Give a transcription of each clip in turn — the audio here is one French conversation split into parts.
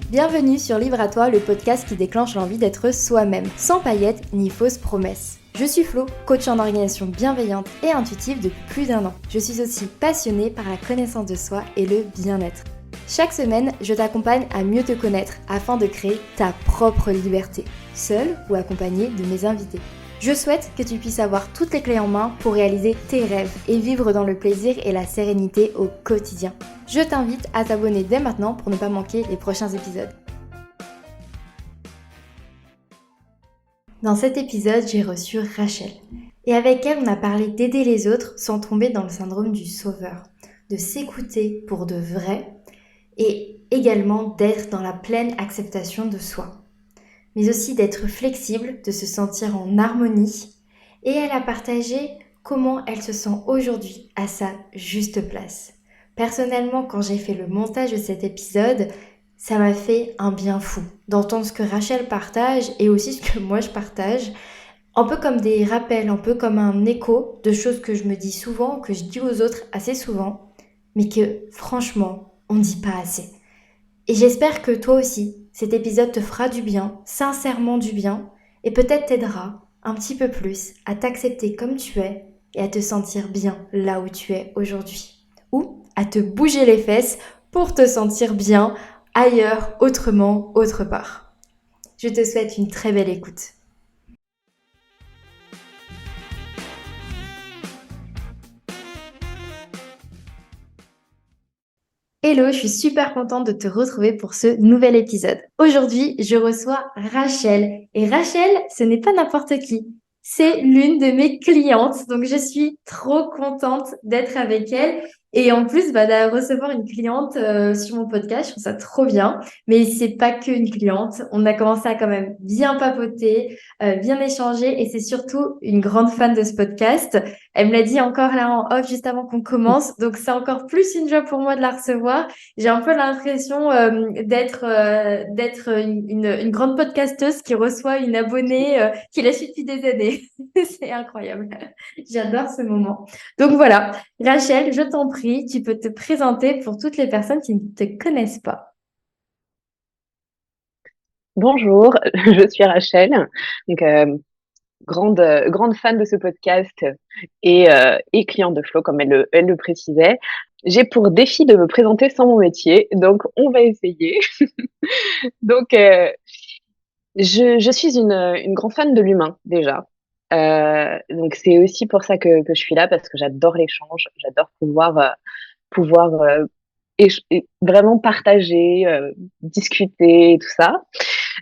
Bienvenue sur Libre à toi, le podcast qui déclenche l'envie d'être soi-même, sans paillettes ni fausses promesses. Je suis Flo, coach en organisation bienveillante et intuitive depuis plus d'1 an. Je suis aussi passionnée par la connaissance de soi et le bien-être. Chaque semaine, je t'accompagne à mieux te connaître afin de créer ta propre liberté, seule ou accompagnée de mes invités. Je souhaite que tu puisses avoir toutes les clés en main pour réaliser tes rêves et vivre dans le plaisir et la sérénité au quotidien. Je t'invite à t'abonner dès maintenant pour ne pas manquer les prochains épisodes. Dans cet épisode, j'ai reçu Rachel. Et avec elle, on a parlé d'aider les autres sans tomber dans le syndrome du sauveur, de s'écouter pour de vrai et également d'être dans la pleine acceptation de soi. Mais aussi d'être flexible, de se sentir en harmonie. Et elle a partagé comment elle se sent aujourd'hui à sa juste place. Personnellement, quand j'ai fait le montage de cet épisode, ça m'a fait un bien fou d'entendre ce que Rachel partage et aussi ce que moi je partage. Un peu comme des rappels, un peu comme un écho de choses que je me dis souvent, que je dis aux autres assez souvent, mais que franchement, on ne dit pas assez. Et j'espère que toi aussi, cet épisode te fera du bien, sincèrement du bien, et peut-être t'aidera un petit peu plus à t'accepter comme tu es et à te sentir bien là où tu es aujourd'hui. Ou à te bouger les fesses pour te sentir bien ailleurs, autrement, autre part. Je te souhaite une très belle écoute. Hello, je suis super contente de te retrouver pour ce nouvel épisode. Aujourd'hui, je reçois Rachel. Et Rachel, ce n'est pas n'importe qui. C'est l'une de mes clientes. Donc, je suis trop contente d'être avec elle. Et en plus, de recevoir une cliente sur mon podcast, je trouve ça trop bien. Mais c'est pas qu'une cliente. On a commencé à quand même bien papoter, bien échanger. Et c'est surtout une grande fan de ce podcast. Elle me l'a dit encore là en off juste avant qu'on commence, donc c'est encore plus une joie pour moi de la recevoir. J'ai un peu l'impression d'être une grande podcasteuse qui reçoit une abonnée qui la suit depuis des années. C'est incroyable. J'adore ce moment. Donc voilà, Rachel, je t'en prie, tu peux te présenter pour toutes les personnes qui ne te connaissent pas. Bonjour, je suis Rachel, donc grande fan de ce podcast et cliente de Flo, comme elle le précisait. J'ai pour défi de me présenter sans mon métier, donc on va essayer. Donc, je suis une grande fan de l'humain déjà. Donc c'est aussi pour ça que je suis là, parce que j'adore l'échange, j'adore pouvoir et vraiment partager, discuter et tout ça.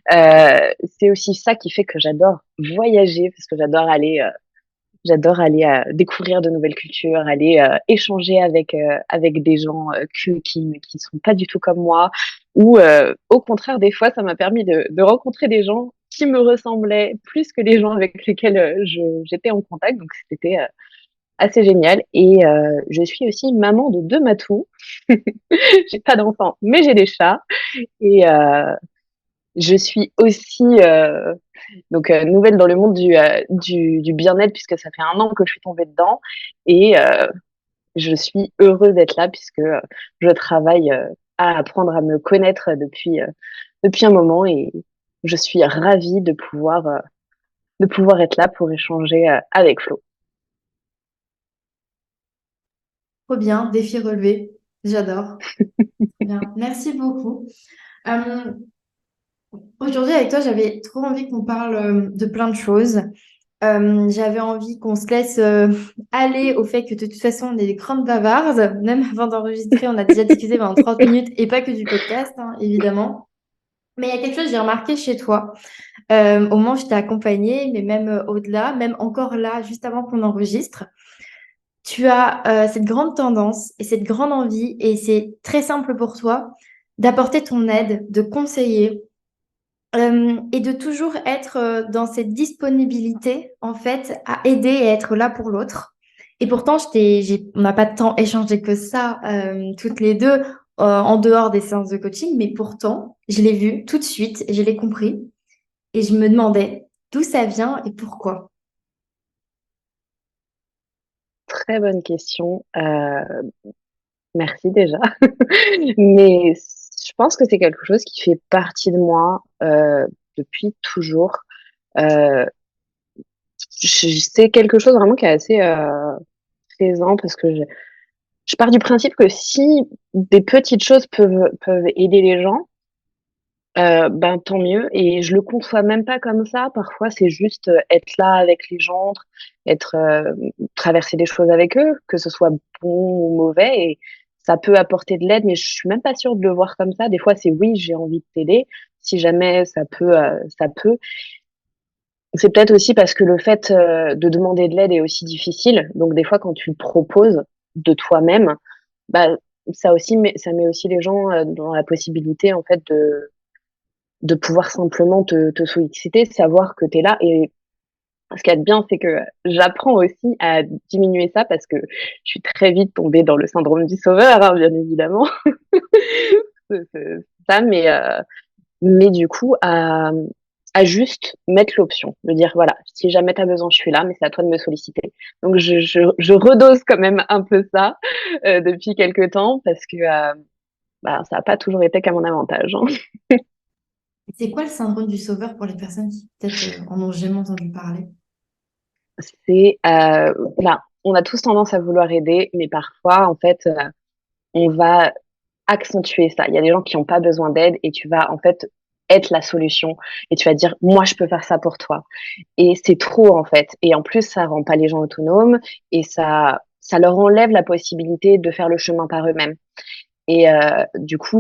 C'est aussi ça qui fait que j'adore voyager, parce que j'adore aller découvrir de nouvelles cultures, aller échanger avec des gens qui sont pas du tout comme moi, ou au contraire, des fois ça m'a permis de rencontrer des gens qui me ressemblaient plus que les gens avec lesquels j'étais en contact, donc c'était assez génial. Et je suis aussi maman de 2 matous. J'ai pas d'enfants, mais j'ai des chats. Et je suis aussi nouvelle dans le monde du bien-être, puisque ça fait 1 an que je suis tombée dedans. Et je suis heureuse d'être là, puisque je travaille à apprendre à me connaître depuis un moment. Et je suis ravie de pouvoir être là pour échanger avec Flo. Trop bien, défi relevé. J'adore. Trop bien. Merci beaucoup. Euh, Aujourd'hui, avec toi, j'avais trop envie qu'on parle de plein de choses. J'avais envie qu'on se laisse aller au fait que de toute façon, on est des grandes bavardes. Même avant d'enregistrer, on a déjà discuté pendant 30 minutes et pas que du podcast, hein, évidemment. Mais il y a quelque chose que j'ai remarqué chez toi. Au moment où je t'ai accompagnée, mais même au-delà, même encore là, juste avant qu'on enregistre, tu as cette grande tendance et cette grande envie, et c'est très simple pour toi, d'apporter ton aide, de conseiller et de toujours être dans cette disponibilité, en fait, à aider et être là pour l'autre. Et pourtant, on n'a pas tant échangé que ça, toutes les deux, en dehors des séances de coaching, mais pourtant, je l'ai vu tout de suite, et je l'ai compris, et je me demandais d'où ça vient et pourquoi. Très bonne question. Merci déjà. Mais je pense que c'est quelque chose qui fait partie de moi depuis toujours. Euh, c'est quelque chose vraiment qui est assez présent parce que je pars du principe que si des petites choses peuvent aider les gens, ben tant mieux. Et je le conçois même pas comme ça. Parfois, c'est juste être là avec les gens, être traverser des choses avec eux, que ce soit bon ou mauvais. Et ça peut apporter de l'aide, mais je suis même pas sûre de le voir comme ça. Des fois, c'est oui, j'ai envie de t'aider. Si jamais ça peut, ça peut. C'est peut-être aussi parce que le fait de demander de l'aide est aussi difficile. Donc des fois, quand tu le proposes de toi-même, bah ça aussi, ça met aussi les gens dans la possibilité en fait de pouvoir simplement te solliciter, savoir que tu es là. Et ce qu'il y a de bien, c'est que j'apprends aussi à diminuer ça parce que je suis très vite tombée dans le syndrome du sauveur, hein, bien évidemment. C'est ça, mais du coup, à juste mettre l'option, de dire voilà, si jamais tu as besoin, je suis là, mais c'est à toi de me solliciter. Donc je redose quand même un peu ça depuis quelques temps parce que bah, ça n'a pas toujours été qu'à mon avantage. Hein. C'est quoi le syndrome du sauveur pour les personnes qui peut-être en ont jamais entendu parler? C'est là, on a tous tendance à vouloir aider, mais parfois, en fait, on va accentuer ça. Il y a des gens qui n'ont pas besoin d'aide et tu vas en fait être la solution et tu vas dire moi je peux faire ça pour toi. Et c'est trop en fait. Et en plus ça rend pas les gens autonomes et ça leur enlève la possibilité de faire le chemin par eux-mêmes. Et du coup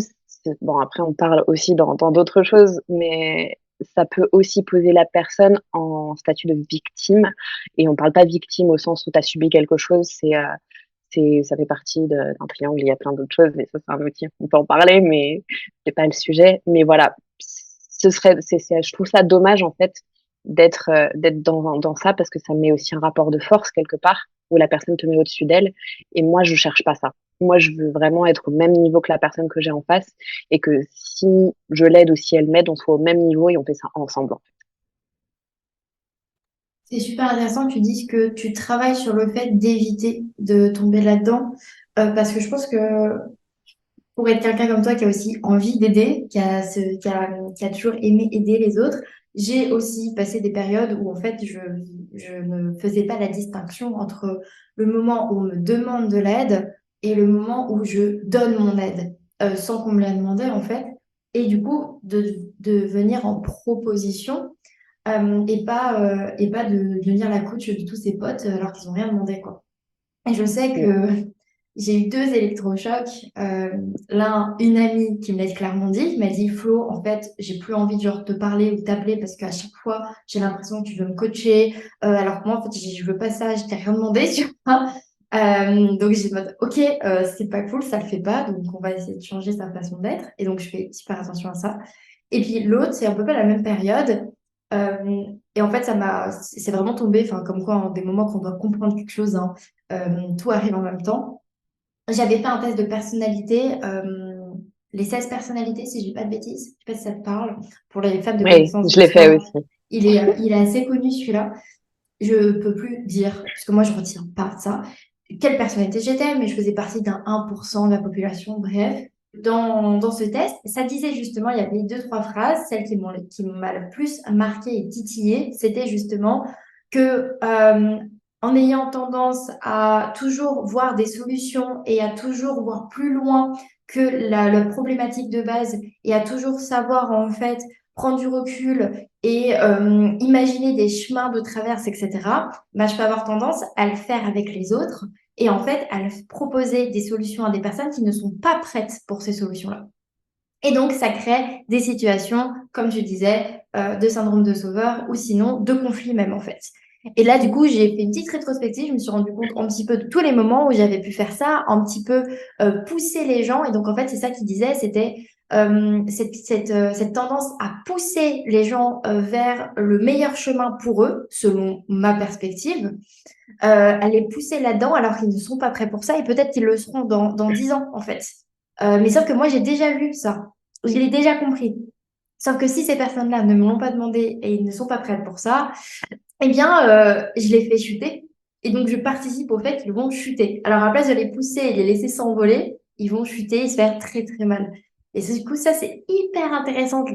bon après on parle aussi dans d'autres choses, mais ça peut aussi poser la personne en statut de victime. Et on parle pas victime au sens où tu as subi quelque chose, ça fait partie d'un triangle, il y a plein d'autres choses, mais ça, c'est un outil, on peut en parler, mais c'est pas le sujet. Mais voilà, je trouve ça dommage, en fait, d'être dans ça parce que ça met aussi un rapport de force quelque part où la personne te met au-dessus d'elle. Et moi, je cherche pas ça. Moi, je veux vraiment être au même niveau que la personne que j'ai en face et que si je l'aide ou si elle m'aide, on soit au même niveau et on fait ça ensemble. C'est super intéressant que tu dises que tu travailles sur le fait d'éviter de tomber là-dedans, parce que je pense que pour être quelqu'un comme toi qui a aussi envie d'aider, qui a toujours aimé aider les autres, j'ai aussi passé des périodes où en fait je ne faisais pas la distinction entre le moment où on me demande de l'aide et le moment où je donne mon aide, sans qu'on me la demande en fait. Et du coup, de venir en proposition et pas de devenir la coach de tous ses potes alors qu'ils n'ont rien demandé, quoi. Et je sais Mm. que j'ai eu deux électrochocs. Une amie qui me l'a clairement dit, qui m'a dit, Flo, en fait, j'ai plus envie de genre te parler ou t'appeler parce qu'à chaque fois, j'ai l'impression que tu veux me coacher, alors que moi, en fait, je veux pas ça, je t'ai rien demandé, tu vois. Donc j'ai dit, ok, c'est pas cool, ça le fait pas, donc on va essayer de changer sa façon d'être. Et donc je fais super attention à ça. Et puis l'autre, c'est un peu pas la même période. Euh, et en fait, c'est vraiment tombé, enfin, comme quoi, en des moments qu'on doit comprendre quelque chose, hein, tout arrive en même temps. J'avais fait un test de personnalité, les 16 personnalités, si je dis pas de bêtises. Je sais pas si ça te parle. Pour les fans de Oui, connaissances je l'ai fait d'histoire, aussi. il est assez connu celui-là. Je peux plus dire, parce que moi je retiens pas ça, quelle personnalité j'étais, mais je faisais partie d'un 1% de la population, bref. Dans ce test, ça disait justement, il y avait deux, trois phrases, celle qui m'a le plus marqué et titillé, c'était justement que en ayant tendance à toujours voir des solutions et à toujours voir plus loin que la problématique de base et à toujours savoir en fait prendre du recul et imaginer des chemins de traverse, etc., bah, je peux avoir tendance à le faire avec les autres et en fait à proposer des solutions à des personnes qui ne sont pas prêtes pour ces solutions-là. Et donc, ça crée des situations, comme je disais, de syndrome de sauveur ou sinon de conflit même en fait. Et là, du coup, j'ai fait une petite rétrospective. Je me suis rendu compte un petit peu de tous les moments où j'avais pu faire ça, un petit peu pousser les gens. Et donc, en fait, c'est ça qu'il disait, c'était cette tendance à pousser les gens vers le meilleur chemin pour eux, selon ma perspective, à les pousser là-dedans alors qu'ils ne sont pas prêts pour ça et peut-être qu'ils le seront dans 10 ans en fait. Mais sauf que moi j'ai déjà vu ça, je l'ai déjà compris. Sauf que si ces personnes-là ne me l'ont pas demandé et ils ne sont pas prêtes pour ça, eh bien je les fais chuter et donc je participe au fait qu'ils vont chuter. Alors à la place de les pousser et les laisser s'envoler, ils vont chuter et se faire très très mal. Et du coup, ça, c'est hyper intéressant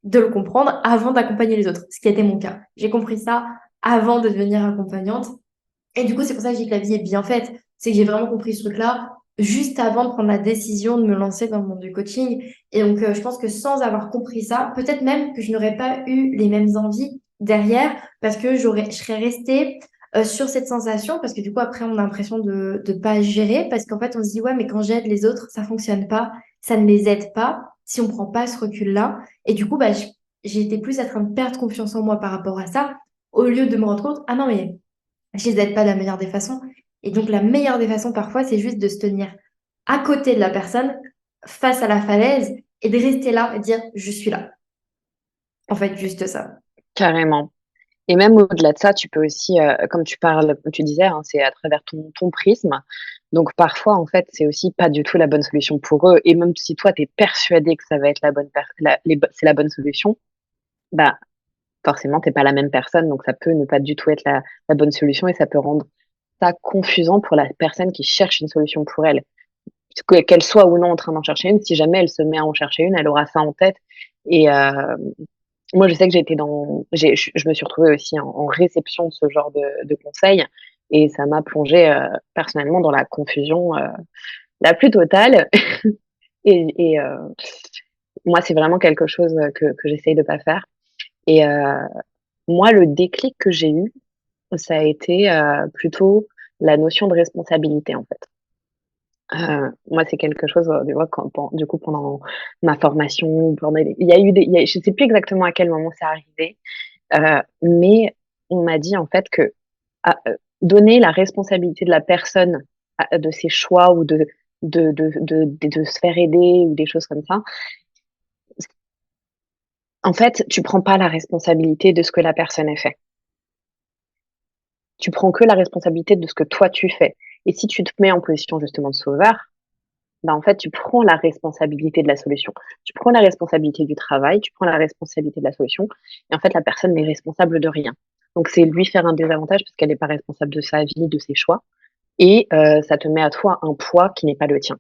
de le comprendre avant d'accompagner les autres, ce qui a été mon cas. J'ai compris ça avant de devenir accompagnante. Et du coup, c'est pour ça que je dis que la vie est bien faite. C'est que j'ai vraiment compris ce truc-là juste avant de prendre la décision de me lancer dans le monde du coaching. Et donc, je pense que sans avoir compris ça, peut-être même que je n'aurais pas eu les mêmes envies derrière parce que je serais restée sur cette sensation parce que du coup, après, on a l'impression de ne pas gérer parce qu'en fait, on se dit, ouais, mais quand j'aide les autres, ça fonctionne pas, ça ne les aide pas si on prend pas ce recul-là. Et du coup, bah, j'ai été plus en train de perdre confiance en moi par rapport à ça au lieu de me rendre compte, ah non, mais je les aide pas de la meilleure des façons. Et donc, la meilleure des façons, parfois, c'est juste de se tenir à côté de la personne, face à la falaise, et de rester là et dire, je suis là. En fait, juste ça. Carrément. Et même au-delà de ça, tu peux aussi, comme tu parles, comme tu disais, hein, c'est à travers ton prisme. Donc parfois, en fait, c'est aussi pas du tout la bonne solution pour eux. Et même si toi, tu es persuadé que ça va être c'est la bonne solution, bah forcément, t'es pas la même personne. Donc ça peut ne pas du tout être la bonne solution et ça peut rendre ça confusant pour la personne qui cherche une solution pour elle. Qu'elle soit ou non en train d'en chercher une, si jamais elle se met à en chercher une, elle aura ça en tête. Et moi, je sais que je me suis retrouvée aussi en réception de ce genre de conseils et ça m'a plongée personnellement dans la confusion la plus totale. Et moi, c'est vraiment quelque chose que j'essaye de pas faire. Et moi, le déclic que j'ai eu, ça a été plutôt la notion de responsabilité, en fait. Moi, c'est quelque chose, tu vois, du coup, pendant ma formation, je sais plus exactement à quel moment c'est arrivé, mais on m'a dit en fait que donner la responsabilité de la personne de ses choix ou de se faire aider ou des choses comme ça, en fait, tu prends pas la responsabilité de ce que la personne a fait. Tu prends que la responsabilité de ce que toi tu fais. Et si tu te mets en position justement de sauveur, bah, en fait, tu prends la responsabilité de la solution. Tu prends la responsabilité du travail, tu prends la responsabilité de la solution. Et en fait, la personne n'est responsable de rien. Donc, c'est lui faire un désavantage parce qu'elle n'est pas responsable de sa vie, de ses choix. Et ça te met à toi un poids qui n'est pas le tien.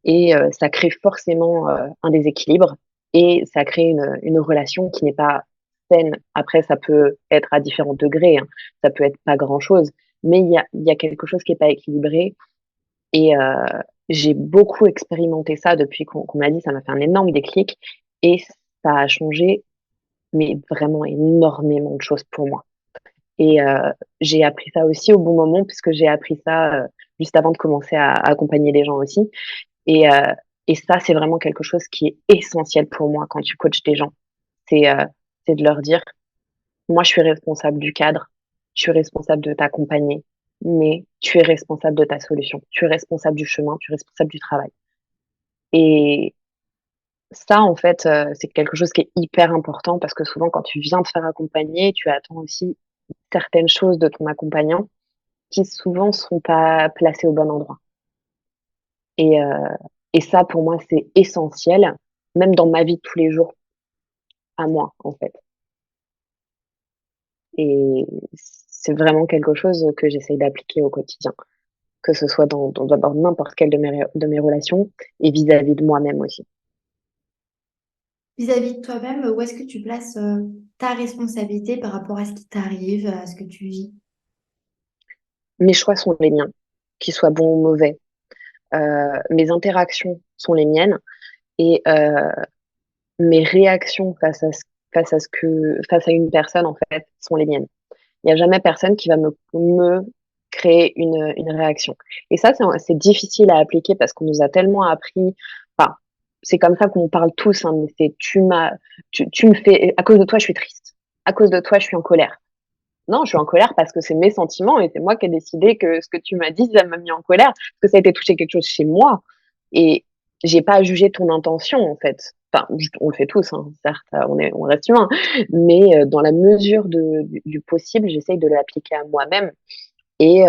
Et ça crée forcément un déséquilibre et ça crée une relation qui n'est pas saine. Après, ça peut être à différents degrés, hein. Ça peut être pas grand-chose, mais il y a quelque chose qui est pas équilibré et j'ai beaucoup expérimenté ça depuis qu'on m'a dit, ça m'a fait un énorme déclic et ça a changé, mais vraiment énormément de choses pour moi. Et j'ai appris ça aussi au bon moment puisque j'ai appris ça juste avant de commencer à accompagner les gens aussi. Et, euh, et ça, c'est vraiment quelque chose qui est essentiel pour moi quand tu coaches des gens. C'est c'est de leur dire, moi, je suis responsable du cadre, je suis responsable de t'accompagner, mais tu es responsable de ta solution, tu es responsable du chemin, tu es responsable du travail. Et ça, en fait, c'est quelque chose qui est hyper important parce que souvent, quand tu viens te faire accompagner, tu attends aussi certaines choses de ton accompagnant qui souvent sont pas placées au bon endroit. Et, euh, et ça, pour moi, c'est essentiel, même dans ma vie de tous les jours, à moi, en fait. Et c'est vraiment quelque chose que j'essaye d'appliquer au quotidien, que ce soit dans n'importe quelle de mes relations et vis-à-vis de moi-même aussi. Vis-à-vis de toi-même, où est-ce que tu places ta responsabilité par rapport à ce qui t'arrive, à ce que tu vis? Mes choix sont les miens, qu'ils soient bons ou mauvais. Mes interactions sont les miennes et mes réactions face à une personne, en fait, sont les miennes. Il n'y a jamais personne qui va me créer une réaction. Et ça, c'est difficile à appliquer parce qu'on nous a tellement appris. Enfin, c'est comme ça qu'on parle tous, hein, mais c'est tu me fais, à cause de toi, je suis triste. À cause de toi, je suis en colère. Non, je suis en colère parce que c'est mes sentiments et c'est moi qui ai décidé que ce que tu m'as dit, ça m'a mis en colère parce que ça a été touché quelque chose chez moi. Et j'ai pas à juger ton intention, en fait. Enfin, on le fait tous, hein, certes, on reste humain, mais dans la mesure du possible, j'essaye de l'appliquer à moi-même et,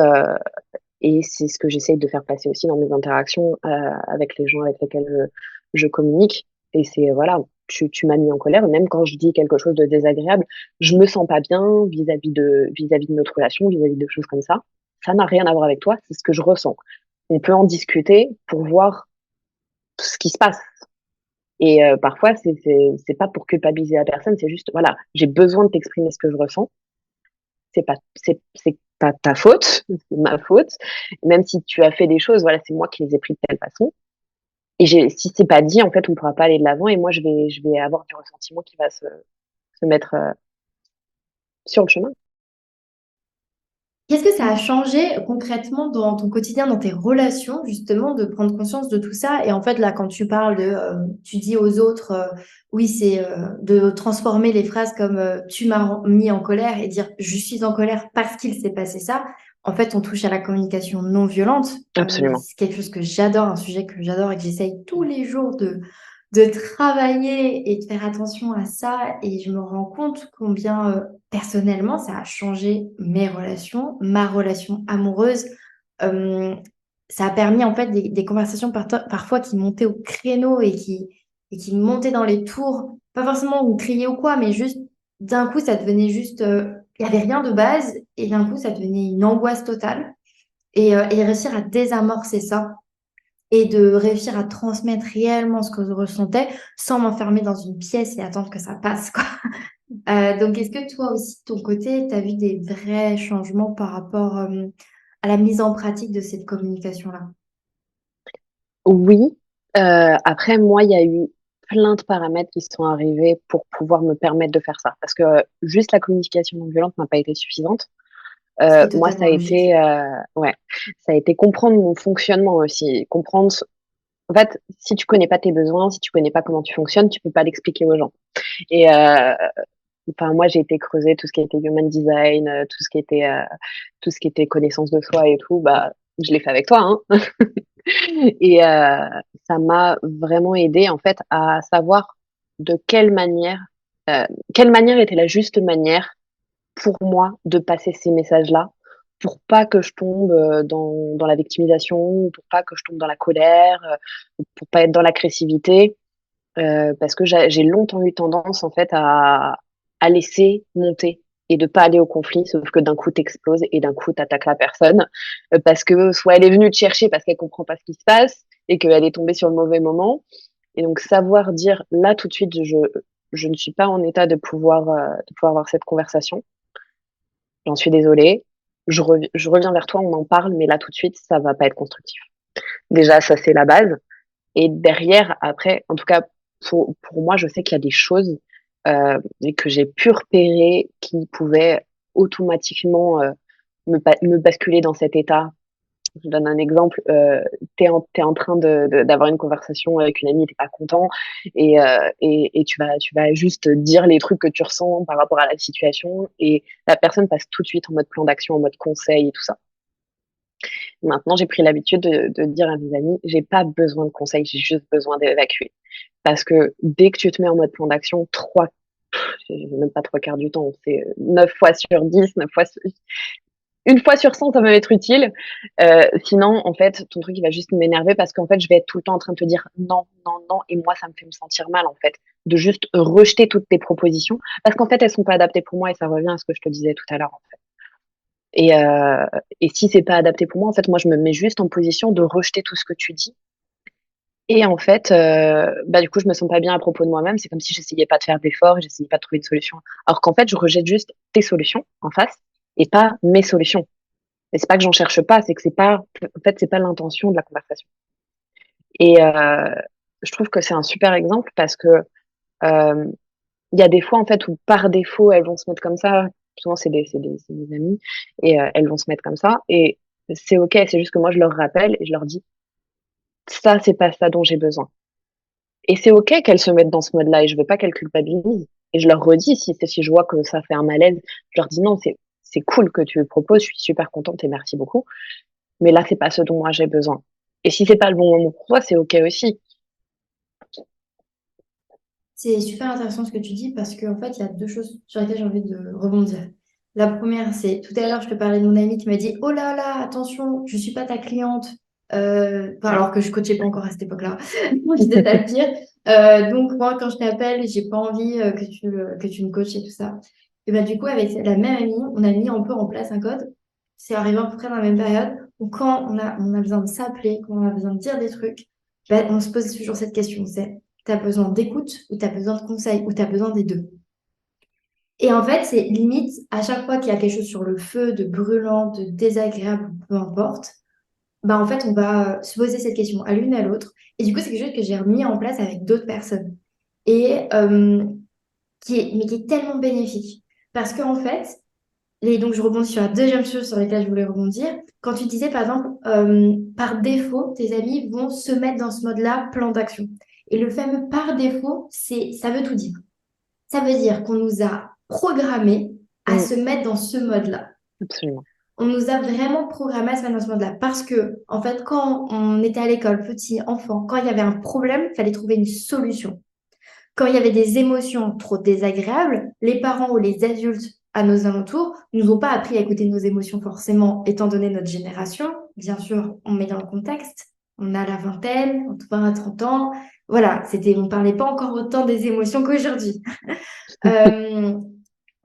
et c'est ce que j'essaye de faire passer aussi dans mes interactions avec les gens avec lesquels je communique. Et c'est, voilà, tu m'as mis en colère, même quand je dis quelque chose de désagréable, je me sens pas bien vis-à-vis de notre relation, vis-à-vis de choses comme ça. Ça n'a rien à voir avec toi, c'est ce que je ressens. On peut en discuter pour voir ce qui se passe. Et parfois, c'est pas pour culpabiliser la personne, c'est juste, voilà, j'ai besoin de t'exprimer ce que je ressens. C'est pas ta faute, c'est ma faute. Même si tu as fait des choses, voilà, c'est moi qui les ai pris de telle façon. Et si c'est pas dit, en fait, on pourra pas aller de l'avant. Et moi, je vais avoir du ressentiment qui va se mettre sur le chemin. Qu'est-ce que ça a changé concrètement dans ton quotidien, dans tes relations, justement, de prendre conscience de tout ça? Et en fait, là, quand tu parles tu dis aux autres, oui, c'est de transformer les phrases comme tu m'as mis en colère et dire je suis en colère parce qu'il s'est passé ça. En fait, on touche à la communication non violente. Absolument. C'est quelque chose que j'adore, un sujet que j'adore et que j'essaye tous les jours de travailler et de faire attention à ça. Et je me rends compte combien personnellement ça a changé mes relations, ma relation amoureuse. Euh, Ça a permis en fait des conversations parfois qui montaient au créneau et qui montaient dans les tours. Pas forcément on criait ou quoi, mais juste d'un coup ça devenait juste... il n'y avait rien de base et d'un coup ça devenait une angoisse totale. Et réussir à désamorcer ça et de réussir à transmettre réellement ce que je ressentais sans m'enfermer dans une pièce et attendre que ça passe, quoi. Donc, est-ce que toi aussi, de ton côté, tu as vu des vrais changements par rapport à la mise en pratique de cette communication-là? Oui. Après, moi, il y a eu plein de paramètres qui sont arrivés pour pouvoir me permettre de faire ça. Parce que juste la communication non violente n'a pas été suffisante. Ce qui est Moi, ça totalement a logique. été, ouais, ça a été comprendre mon fonctionnement aussi, comprendre. En fait, si tu connais pas tes besoins, si tu connais pas comment tu fonctionnes, tu peux pas l'expliquer aux gens. Et enfin, moi, j'ai été creuser tout ce qui était human design, tout ce qui était connaissance de soi et tout. Bah, je l'ai fait avec toi, hein. Et ça m'a vraiment aidé en fait à savoir de euh, quelle manière était la juste manière pour moi de passer ces messages-là, pour pas que je tombe dans la victimisation, pour pas que je tombe dans la colère, pour pas être dans l'agressivité, parce que j'ai longtemps eu tendance en fait à laisser monter et de pas aller au conflit, sauf que d'un coup t'exploses et d'un coup t'attaques la personne parce que soit elle est venue te chercher parce qu'elle comprend pas ce qui se passe et qu'elle est tombée sur le mauvais moment. Et donc savoir dire là tout de suite je ne suis pas en état de pouvoir avoir cette conversation. J'en suis désolée. Je reviens vers toi, on en parle, mais là tout de suite ça va pas être constructif. Déjà ça c'est la base. Et derrière, après, en tout cas, pour moi, je sais qu'il y a des choses que j'ai pu repérer qui pouvaient automatiquement me basculer dans cet état. Je donne un exemple. T'es en train d'avoir une conversation avec une amie, t'es pas content, et tu vas juste dire les trucs que tu ressens par rapport à la situation, et la personne passe tout de suite en mode plan d'action, en mode conseil et tout ça. Maintenant, j'ai pris l'habitude de dire à mes amis, j'ai pas besoin de conseils, j'ai juste besoin d'évacuer. Parce que dès que tu te mets en mode plan d'action, même pas trois quarts du temps, c'est 9 fois sur 10, 1 fois sur 100, ça va m'être utile. Sinon, en fait, ton truc, il va juste m'énerver parce qu'en fait, je vais être tout le temps en train de te dire non, non, non. Et moi, ça me fait me sentir mal, en fait, de juste rejeter toutes tes propositions parce qu'en fait, elles sont pas adaptées pour moi et ça revient à ce que je te disais tout à l'heure, en fait. Et, euh, et si c'est pas adapté pour moi, en fait, moi, je me mets juste en position de rejeter tout ce que tu dis. Et en fait, bah, du coup, je me sens pas bien à propos de moi-même. C'est comme si j'essayais pas de faire d'efforts, j'essayais pas de trouver de solution. Alors qu'en fait, je rejette juste tes solutions en face et pas mes solutions. Et c'est pas que j'en cherche pas, c'est que c'est pas, en fait, c'est pas l'intention de la conversation. Et je trouve que c'est un super exemple parce que euh, il y a des fois en fait où par défaut elles vont se mettre comme ça. Souvent c'est des amis et elles vont se mettre comme ça et c'est ok. C'est juste que moi je leur rappelle et je leur dis ça c'est pas ça dont j'ai besoin. Et c'est ok qu'elles se mettent dans ce mode-là et je veux pas qu'elles culpabilisent. Et je leur redis si je vois que ça fait un malaise, je leur dis non c'est cool que tu le proposes, je suis super contente et merci beaucoup. Mais là c'est pas ce dont moi j'ai besoin. Et si c'est pas le bon moment pour toi, c'est ok aussi. C'est super intéressant ce que tu dis parce qu'en fait, il y a deux choses sur lesquelles j'ai envie de rebondir. La première, c'est tout à l'heure, je te parlais de mon amie qui m'a dit, oh là là, attention, je suis pas ta cliente. Enfin, alors que je coachais pas encore à cette époque-là. Moi, j'étais ta pire. Donc, moi, quand je t'appelle, j'ai pas envie que tu me coaches et tout ça. Et ben, du coup, avec la même amie, on a mis un peu en place un code. C'est arrivé à peu près dans la même période où quand on a besoin de s'appeler, quand on a besoin de dire des trucs, bah, on se pose toujours cette question, c'est, t'as besoin d'écoute ou t'as besoin de conseils ou t'as besoin des deux? Et en fait, c'est limite, à chaque fois qu'il y a quelque chose sur le feu, de brûlant, de désagréable, peu importe, bah en fait, on va se poser cette question à l'une et à l'autre. Et du coup, c'est quelque chose que j'ai remis en place avec d'autres personnes. Et mais qui est tellement bénéfique. Parce qu'en fait, donc je rebondis sur la deuxième chose sur laquelle je voulais rebondir. Quand tu disais, par exemple, par défaut, tes amis vont se mettre dans ce mode-là, plan d'action. Et le fameux par défaut, ça veut tout dire. Ça veut dire qu'on nous a programmés à Mmh, se mettre dans ce mode-là. absolument. On nous a vraiment programmé à se mettre dans ce mode-là. Parce que, en fait, quand on était à l'école, petit, enfant, quand il y avait un problème, il fallait trouver une solution. Quand il y avait des émotions trop désagréables, les parents ou les adultes à nos alentours nous ont pas appris à écouter nos émotions forcément, étant donné notre génération. Bien sûr, on met dans le contexte. On a la vingtaine, entre 20 à 30 ans. Voilà, on parlait pas encore autant des émotions qu'aujourd'hui. Euh,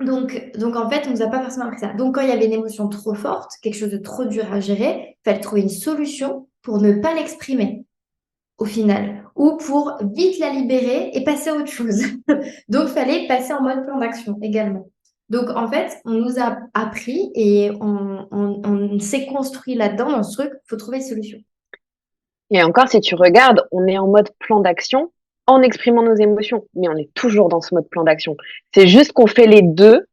donc, en fait, on nous a pas forcément appris ça. Donc, quand il y avait une émotion trop forte, quelque chose de trop dur à gérer, il fallait trouver une solution pour ne pas l'exprimer au final, ou pour vite la libérer et passer à autre chose. Donc, il fallait passer en mode plan d'action également. Donc, en fait, on nous a appris et on s'est construit là-dedans, dans ce truc, il faut trouver une solution. Et encore, si tu regardes, on est en mode plan d'action en exprimant nos émotions, mais on est toujours dans ce mode plan d'action. C'est juste qu'on fait les deux,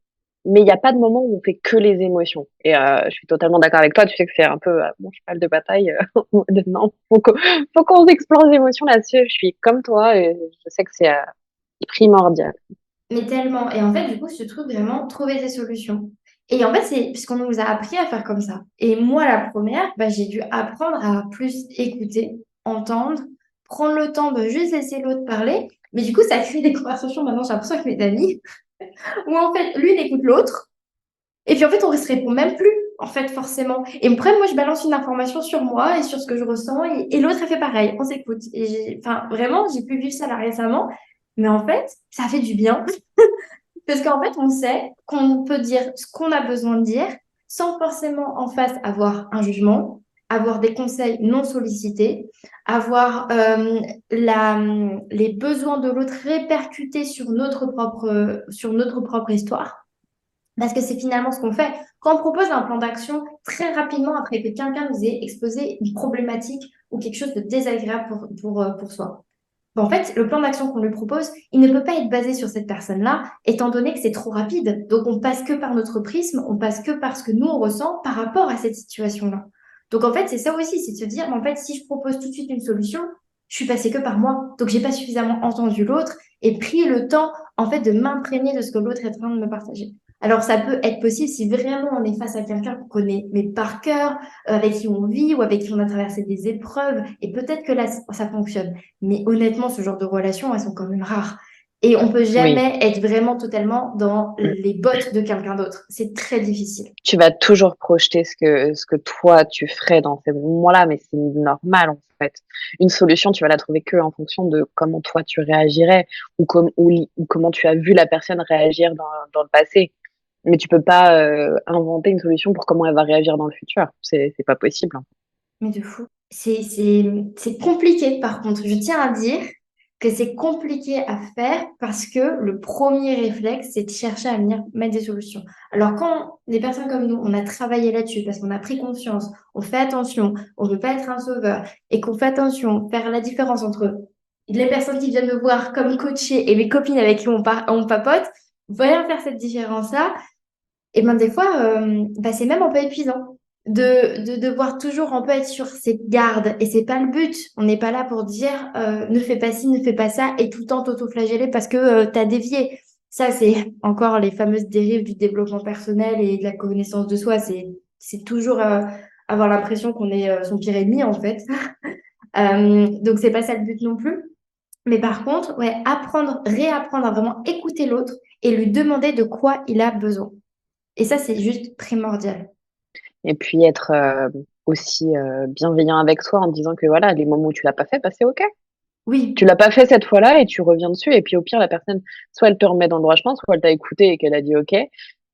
mais il n'y a pas de moment où on fait que les émotions. Et je suis totalement d'accord avec toi. Tu sais que c'est un peu mon cheval de bataille. Non, faut qu'on explore les émotions là-dessus. Je suis comme toi et je sais que c'est primordial. Mais tellement. Et en fait, du coup, ce truc vraiment, trouver des solutions. Et en fait, c'est puisqu'on nous a appris à faire comme ça. Et moi, la première, bah, j'ai dû apprendre à plus écouter, entendre, prendre le temps de juste laisser l'autre parler. Mais du coup, ça crée des conversations maintenant, j'ai l'impression, avec mes amis, où en fait, l'une écoute l'autre. Et puis en fait, on ne se répond même plus, en fait, forcément. Et après, moi, je balance une information sur moi et sur ce que je ressens. Et l'autre, elle fait pareil. On s'écoute. Et enfin, vraiment, j'ai pu vivre ça là récemment. Mais en fait, ça fait du bien. Parce qu'en fait, on sait qu'on peut dire ce qu'on a besoin de dire sans forcément en face avoir un jugement, avoir des conseils non sollicités, avoir les besoins de l'autre répercutés sur notre propre histoire. Parce que c'est finalement ce qu'on fait. Quand on propose un plan d'action, très rapidement, après que quelqu'un nous ait exposé une problématique ou quelque chose de désagréable pour soi. Bon, en fait, le plan d'action qu'on lui propose, il ne peut pas être basé sur cette personne-là, étant donné que c'est trop rapide. Donc, on passe que par notre prisme, on passe que par ce que nous, on ressent par rapport à cette situation-là. Donc, en fait, c'est ça aussi, c'est de se dire, mais en fait, si je propose tout de suite une solution, je suis passé que par moi. Donc, j'ai pas suffisamment entendu l'autre et pris le temps, en fait, de m'imprégner de ce que l'autre est en train de me partager. Alors, ça peut être possible si vraiment on est face à quelqu'un qu'on connaît, mais par cœur, avec qui on vit ou avec qui on a traversé des épreuves, et peut-être que là, ça fonctionne. Mais honnêtement, ce genre de relations, elles sont quand même rares. Et on peut Oui. jamais être vraiment totalement dans les bottes de quelqu'un d'autre. C'est très difficile. Tu vas toujours projeter ce que toi tu ferais dans ces moments-là, mais c'est normal en fait. Une solution, tu vas la trouver que en fonction de comment toi tu réagirais ou comment tu as vu la personne réagir dans le passé. Mais tu peux pas inventer une solution pour comment elle va réagir dans le futur. C'est pas possible, hein. Mais de fou. C'est compliqué, par contre. Je tiens à dire que c'est compliqué à faire parce que le premier réflexe, c'est de chercher à venir mettre des solutions. Alors, quand des personnes comme nous, on a travaillé là-dessus parce qu'on a pris conscience, on fait attention, on ne veut pas être un sauveur et qu'on fait attention, faire la différence entre les personnes qui viennent me voir comme coachée et mes copines avec qui on papote, voyons faire cette différence-là. Et ben des fois, bah, c'est même un peu épuisant de devoir toujours un peu être sur ses gardes. Et c'est pas le but. On n'est pas là pour dire ne fais pas ci, ne fais pas ça et tout le temps t'auto-flageller parce que tu as dévié. Ça, c'est encore les fameuses dérives du développement personnel et de la connaissance de soi. C'est toujours avoir l'impression qu'on est son pire ennemi en fait. Donc c'est pas ça le but non plus. Mais par contre, ouais, apprendre, réapprendre à vraiment écouter l'autre et lui demander de quoi il a besoin. Et ça, c'est juste primordial. Et puis être aussi bienveillant avec soi en disant que voilà, les moments où tu l'as pas fait, bah, c'est ok. Tu Oui, l'as pas fait cette fois-là et tu reviens dessus. Et puis au pire, la personne, soit elle te remet dans le droit chemin, soit elle t'a écouté et qu'elle a dit ok.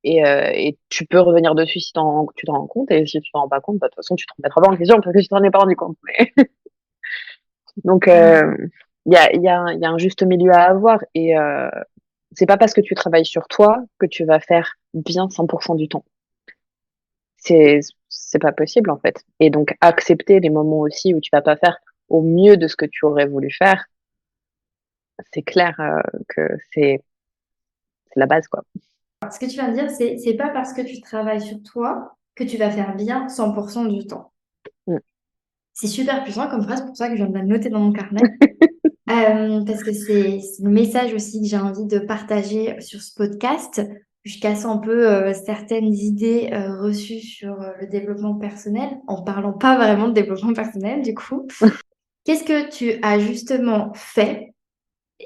Et tu peux revenir dessus si tu t'en rends compte. Et si tu t'en rends pas compte, bah, de toute façon, tu te remettras pas en question parce que tu t'en es pas rendu compte. Mais Donc, Ah, il y a un juste milieu à avoir et c'est pas parce que tu travailles sur toi que tu vas faire bien 100% du temps. C'est c'est pas possible en fait. Et donc accepter les moments aussi où tu vas pas faire au mieux de ce que tu aurais voulu faire, c'est clair que c'est la base quoi. ce que tu viens de dire, c'est pas parce que tu travailles sur toi que tu vas faire bien 100% du temps. Mm. C'est super puissant comme phrase, pour ça que je viens de la noter dans mon carnet. Parce que c'est le message aussi que j'ai envie de partager sur ce podcast. Je casse un peu certaines idées reçues sur le développement personnel, en parlant pas vraiment de développement personnel du coup. Qu'est-ce que tu as justement fait?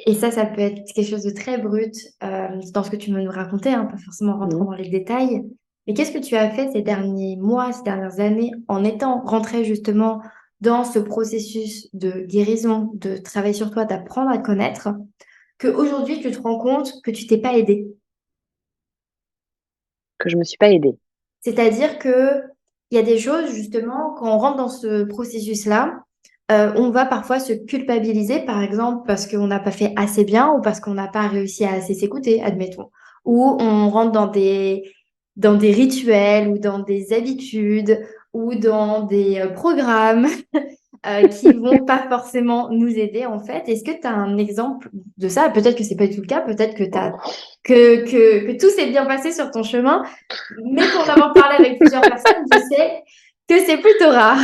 Et ça peut être quelque chose de très brut dans ce que tu veux nous raconter, hein, pas forcément rentrant Mm. dans les détails. Mais qu'est-ce que tu as fait ces derniers mois, ces dernières années, en étant rentré justement dans ce processus de guérison, de travail sur toi, d'apprendre à te connaître, qu'aujourd'hui tu te rends compte que tu t'es pas aidé. Que je me suis pas aidée. C'est-à-dire que il y a des choses, justement, quand on rentre dans ce processus-là, on va parfois se culpabiliser, par exemple, parce qu'on n'a pas fait assez bien ou parce qu'on n'a pas réussi à assez s'écouter, admettons. Ou on rentre dans des rituels ou dans des habitudes ou dans des programmes qui vont pas forcément nous aider en fait. Est-ce que tu as un exemple de ça? Peut-être que c'est pas du tout le cas, peut-être que que tout s'est bien passé sur ton chemin, mais pour en avoir parlé avec plusieurs personnes, je sais que c'est plutôt rare.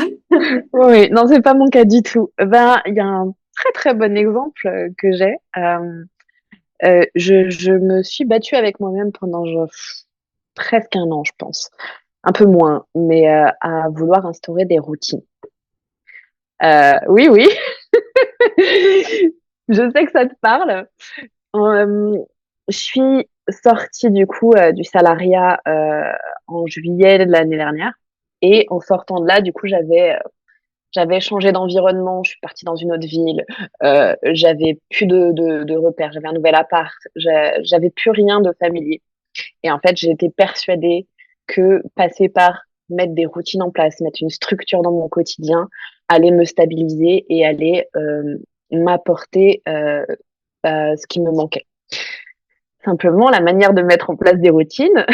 Oui, non, c'est pas mon cas du tout. Ben, il y a un très très bon exemple que j'ai. Je me suis battue avec moi-même pendant presque un an, je pense. Un peu moins, mais à vouloir instaurer des routines. Oui, oui, je sais que ça te parle. Euh, je suis sortie du coup du salariat en juillet de l'année dernière. Et en sortant de là, du coup, j'avais changé d'environnement, je suis partie dans une autre ville, j'avais plus de repères, j'avais un nouvel appart, j'avais plus rien de familier. Et en fait, j'étais persuadée que passer par mettre des routines en place, mettre une structure dans mon quotidien, allait me stabiliser et allait m'apporter ce qui me manquait. Simplement, la manière de mettre en place des routines,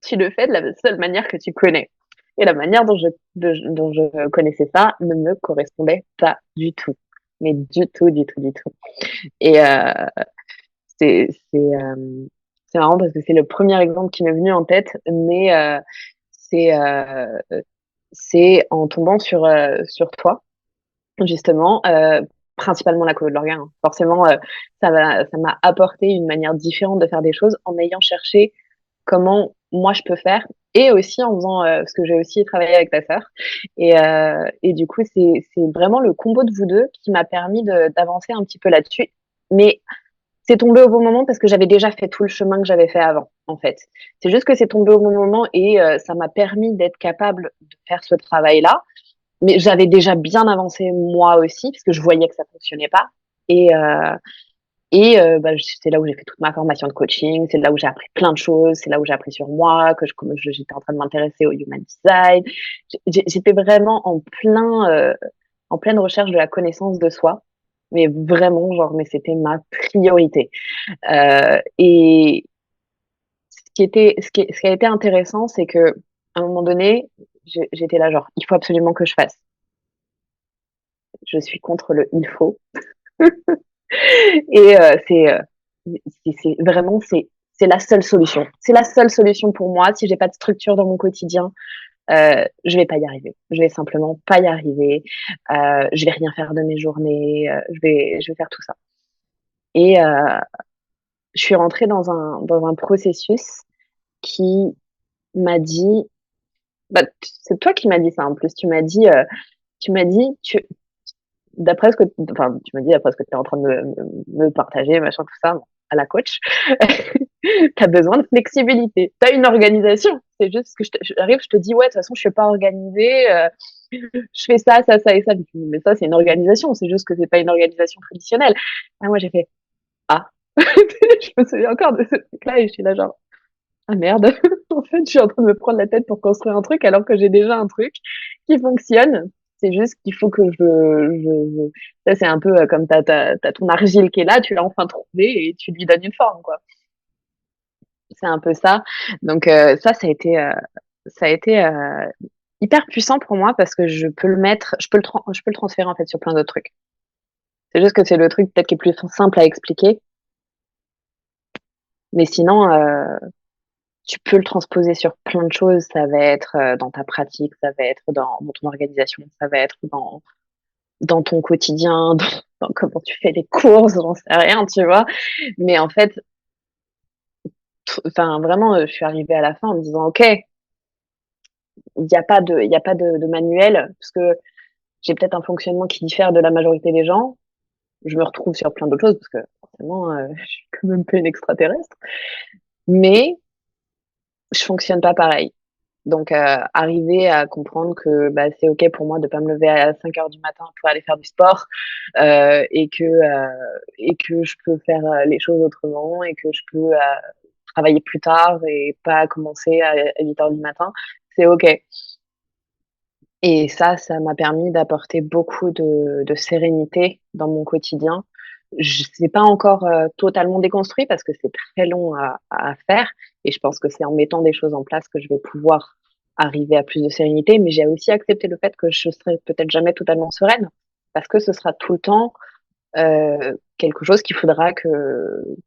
tu le fais de la seule manière que tu connais. Et la manière dont je connaissais ça ne me correspondait pas du tout. Mais du tout, du tout, du tout. Et c'est, c'est, euh, c'est marrant parce que c'est le premier exemple qui m'est venu en tête, mais c'est, euh, c'est en tombant sur toi, justement, principalement la choré de l'organe. Hein. Forcément, ça m'a apporté une manière différente de faire des choses en ayant cherché comment moi je peux faire et aussi en faisant parce que j'ai aussi travaillé avec ta sœur et du coup c'est vraiment le combo de vous deux qui m'a permis d'avancer un petit peu là-dessus mais c'est tombé au bon moment parce que j'avais déjà fait tout le chemin que j'avais fait avant en fait c'est juste que c'est tombé au bon moment et ça m'a permis d'être capable de faire ce travail-là mais j'avais déjà bien avancé moi aussi parce que je voyais que ça fonctionnait pas et bah, c'est là où j'ai fait toute ma formation de coaching, c'est là où j'ai appris plein de choses, c'est là où j'ai appris sur moi, j'étais en train de m'intéresser au human design. J'étais vraiment en pleine recherche de la connaissance de soi, mais vraiment, genre, mais c'était ma priorité. Et ce qui a été intéressant, c'est que à un moment donné, j'étais là, genre, il faut absolument que je fasse. Je suis contre le il faut. Et c'est vraiment c'est la seule solution. C'est la seule solution pour moi. Si j'ai pas de structure dans mon quotidien, je vais pas y arriver. Je vais simplement pas y arriver. Je vais rien faire de mes journées. Je vais faire tout ça. Et je suis rentrée dans un processus qui m'a dit, bah, c'est toi qui m'as dit ça en plus. Tu m'as dit, d'après ce que, enfin, tu m'as dit d'après ce que tu es en train de me partager, machin, tout ça, à la coach, tu as besoin de flexibilité. Tu as une organisation. C'est juste que j'arrive, je te dis, ouais, de toute façon, je suis pas organisée, je fais ça et ça. Mais ça, c'est une organisation. C'est juste que c'est pas une organisation traditionnelle. Ah, moi, j'ai fait, ah. Je me souviens encore de ce truc-là et je suis là, genre, ah merde. En fait, je suis en train de me prendre la tête pour construire un truc alors que j'ai déjà un truc qui fonctionne. C'est juste qu'il faut que ça, c'est un peu comme t'as ton argile qui est là, tu l'as enfin trouvé et tu lui donnes une forme, quoi. C'est un peu ça. Donc, ça a été hyper puissant pour moi parce que je peux le transférer, en fait, sur plein d'autres trucs. C'est juste que c'est le truc peut-être qui est plus simple à expliquer. Mais sinon, tu peux le transposer sur plein de choses. Ça va être dans ta pratique, ça va être dans ton organisation, ça va être dans ton quotidien, dans comment tu fais les courses, j'en sais rien, tu vois. Mais en fait, enfin, vraiment, je suis arrivée à la fin en me disant, OK, il y a pas de manuel, parce que j'ai peut-être un fonctionnement qui diffère de la majorité des gens. Je me retrouve sur plein d'autres choses, parce que forcément, je suis quand même pas une extraterrestre. Mais je fonctionne pas pareil. Donc, arriver à comprendre que bah, c'est OK pour moi de pas me lever à 5 heures du matin pour aller faire du sport, et que je peux faire les choses autrement et que je peux travailler plus tard et pas commencer à 8 heures du matin, c'est OK. Et ça m'a permis d'apporter beaucoup de sérénité dans mon quotidien. C'est pas encore totalement déconstruit parce que c'est très long à faire et je pense que c'est en mettant des choses en place que je vais pouvoir arriver à plus de sérénité. Mais j'ai aussi accepté le fait que je serai peut-être jamais totalement sereine parce que ce sera tout le temps quelque chose qu'il faudra que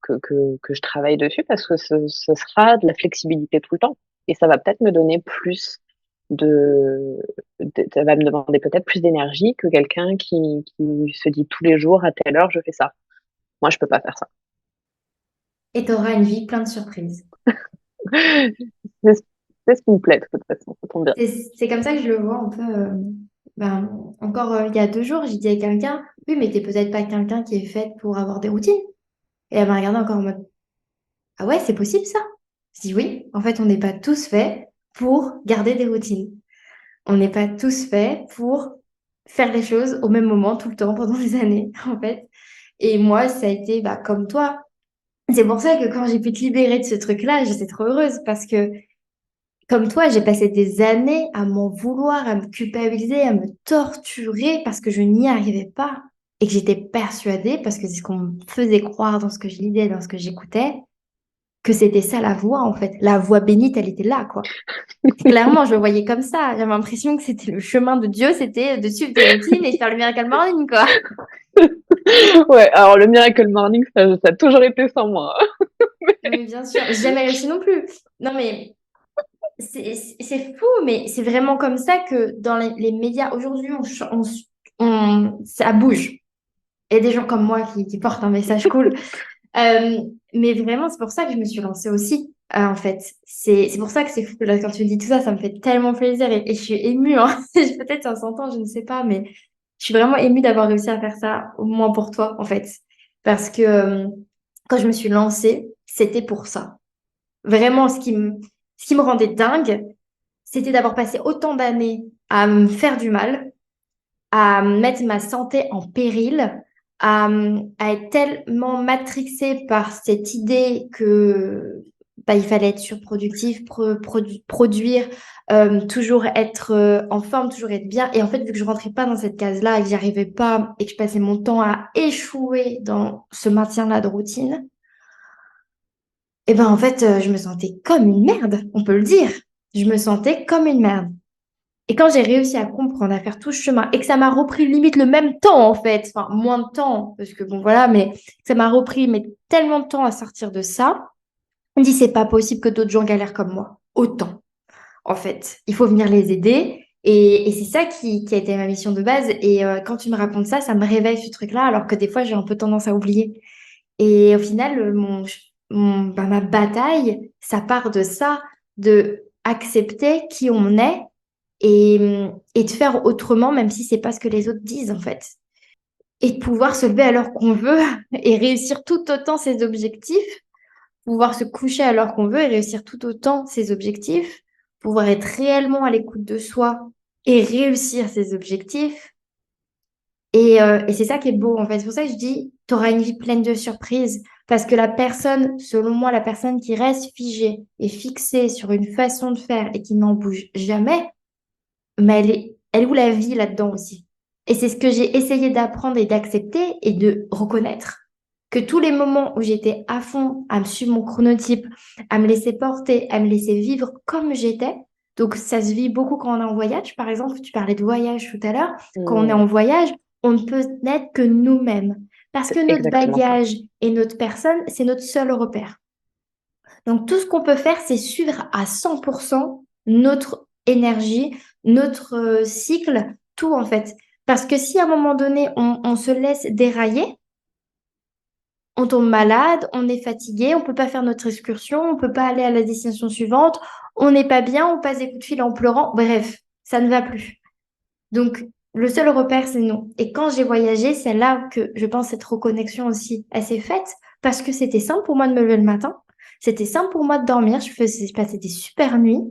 je travaille dessus parce que ce sera de la flexibilité tout le temps et ça va peut-être me donner plus de, ça va me demander peut-être plus d'énergie que quelqu'un qui se dit tous les jours à telle heure je fais ça. Moi, je peux pas faire ça. Et tu auras une vie pleine de surprises. C'est c'est ce qui me plaît de toute façon, ça tombe bien. C'est comme ça que je le vois un peu. Encore il y a 2 jours, j'ai dit à quelqu'un, oui, mais t'es peut-être pas quelqu'un qui est fait pour avoir des routines. Et elle m'a regardé encore en mode, ah ouais, c'est possible ça? Je dis oui, en fait, on n'est pas tous faits pour garder des routines. On n'est pas tous faits pour faire les choses au même moment, tout le temps, pendant des années, en fait. Et moi, ça a été bah, comme toi. C'est pour ça que quand j'ai pu te libérer de ce truc-là, j'étais trop heureuse parce que, comme toi, j'ai passé des années à m'en vouloir, à me culpabiliser, à me torturer parce que je n'y arrivais pas et que j'étais persuadée, parce que c'est ce qu'on me faisait croire dans ce que je lisais, dans ce que j'écoutais, que c'était ça la voie, en fait. La voie bénite, elle était là, quoi. Clairement, je le voyais comme ça. J'avais l'impression que c'était le chemin de Dieu, c'était de suivre des routines et de faire le miracle morning, quoi. Ouais, alors le Miracle Morning, ça a toujours été sans moi. Mais bien sûr, j'ai jamais réussi non plus. Non, mais c'est fou, mais c'est vraiment comme ça que dans les médias aujourd'hui, ça bouge. Il y a des gens comme moi qui portent un message cool. Euh, mais vraiment, c'est pour ça que je me suis lancée aussi, en fait. C'est pour ça que c'est fou. Là, quand tu me dis tout ça, ça me fait tellement plaisir et je suis émue, hein. Peut-être ça s'entend, je ne sais pas, mais je suis vraiment émue d'avoir réussi à faire ça, au moins pour toi, en fait. Parce que quand je me suis lancée, c'était pour ça. Vraiment, ce qui me rendait dingue, c'était d'avoir passé autant d'années à me faire du mal, à mettre ma santé en péril, à être tellement matrixée par cette idée que bah, il fallait être surproductif, produire, toujours être en forme, toujours être bien. Et en fait, vu que je rentrais pas dans cette case-là et que j'y arrivais pas et que je passais mon temps à échouer dans ce maintien-là de routine, et ben en fait, je me sentais comme une merde, on peut le dire. Je me sentais comme une merde. Et quand j'ai réussi à comprendre, à faire tout ce chemin, et que ça m'a repris limite le même temps, en fait, enfin, moins de temps, parce que bon, voilà, mais ça m'a repris mais tellement de temps à sortir de ça, on me dit, c'est pas possible que d'autres gens galèrent comme moi. Autant, en fait. Il faut venir les aider. Et c'est ça qui a été ma mission de base. Et quand tu me racontes ça, ça me réveille ce truc-là, alors que des fois, j'ai un peu tendance à oublier. Et au final, ma bataille, ça part de ça, de accepter qui on est et de faire autrement, même si c'est pas ce que les autres disent, en fait. Et de pouvoir se lever à l'heure qu'on veut et réussir tout autant ses objectifs, pouvoir se coucher à l'heure qu'on veut et réussir tout autant ses objectifs, pouvoir être réellement à l'écoute de soi et réussir ses objectifs. Et c'est ça qui est beau, en fait. C'est pour ça que je dis, tu auras une vie pleine de surprises. Parce que la personne, selon moi, la personne qui reste figée et fixée sur une façon de faire et qui n'en bouge jamais, mais Elle est où la vie là-dedans aussi? Et c'est ce que j'ai essayé d'apprendre et d'accepter et de reconnaître que tous les moments où j'étais à fond à me suivre mon chronotype, à me laisser porter, à me laisser vivre comme j'étais. Donc ça se vit beaucoup quand on est en voyage. Par exemple, tu parlais de voyage tout à l'heure. Quand on est Mmh. en voyage, on ne peut n'être que nous-mêmes. Parce C'est que notre exactement ça. bagage et notre personne, c'est notre seul repère. Donc, tout ce qu'on peut faire, c'est suivre à 100% notre énergie, notre cycle, tout en fait. Parce que si à un moment donné, on se laisse dérailler, on tombe malade, on est fatigué, on peut pas faire notre excursion, on peut pas aller à la destination suivante, on n'est pas bien, on passe des coups de fil en pleurant. Bref, ça ne va plus. Donc, le seul repère, c'est nous. Et quand j'ai voyagé, c'est là que je pense cette reconnexion aussi, elle s'est faite parce que c'était simple pour moi de me lever le matin. C'était simple pour moi de dormir. Je passais des super nuits.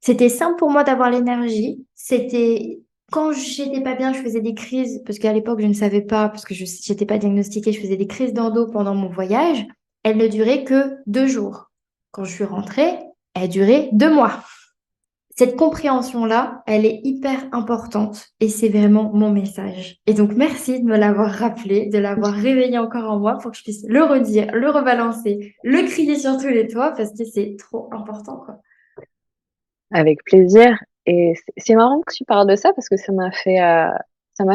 C'était simple pour moi d'avoir l'énergie. C'était quand j'étais pas bien, je faisais des crises parce qu'à l'époque, je ne savais pas parce que je n'étais pas diagnostiquée. Je faisais des crises d'endo pendant mon voyage. Elles ne duraient que 2 jours. Quand je suis rentrée, elles duraient 2 mois. Cette compréhension-là, elle est hyper importante et c'est vraiment mon message. Et donc, merci de me l'avoir rappelé, de l'avoir réveillé encore en moi pour que je puisse le redire, le rebalancer, le crier sur tous les toits parce que c'est trop important, quoi. Avec plaisir. Et c'est marrant que tu parles de ça parce que ça m'a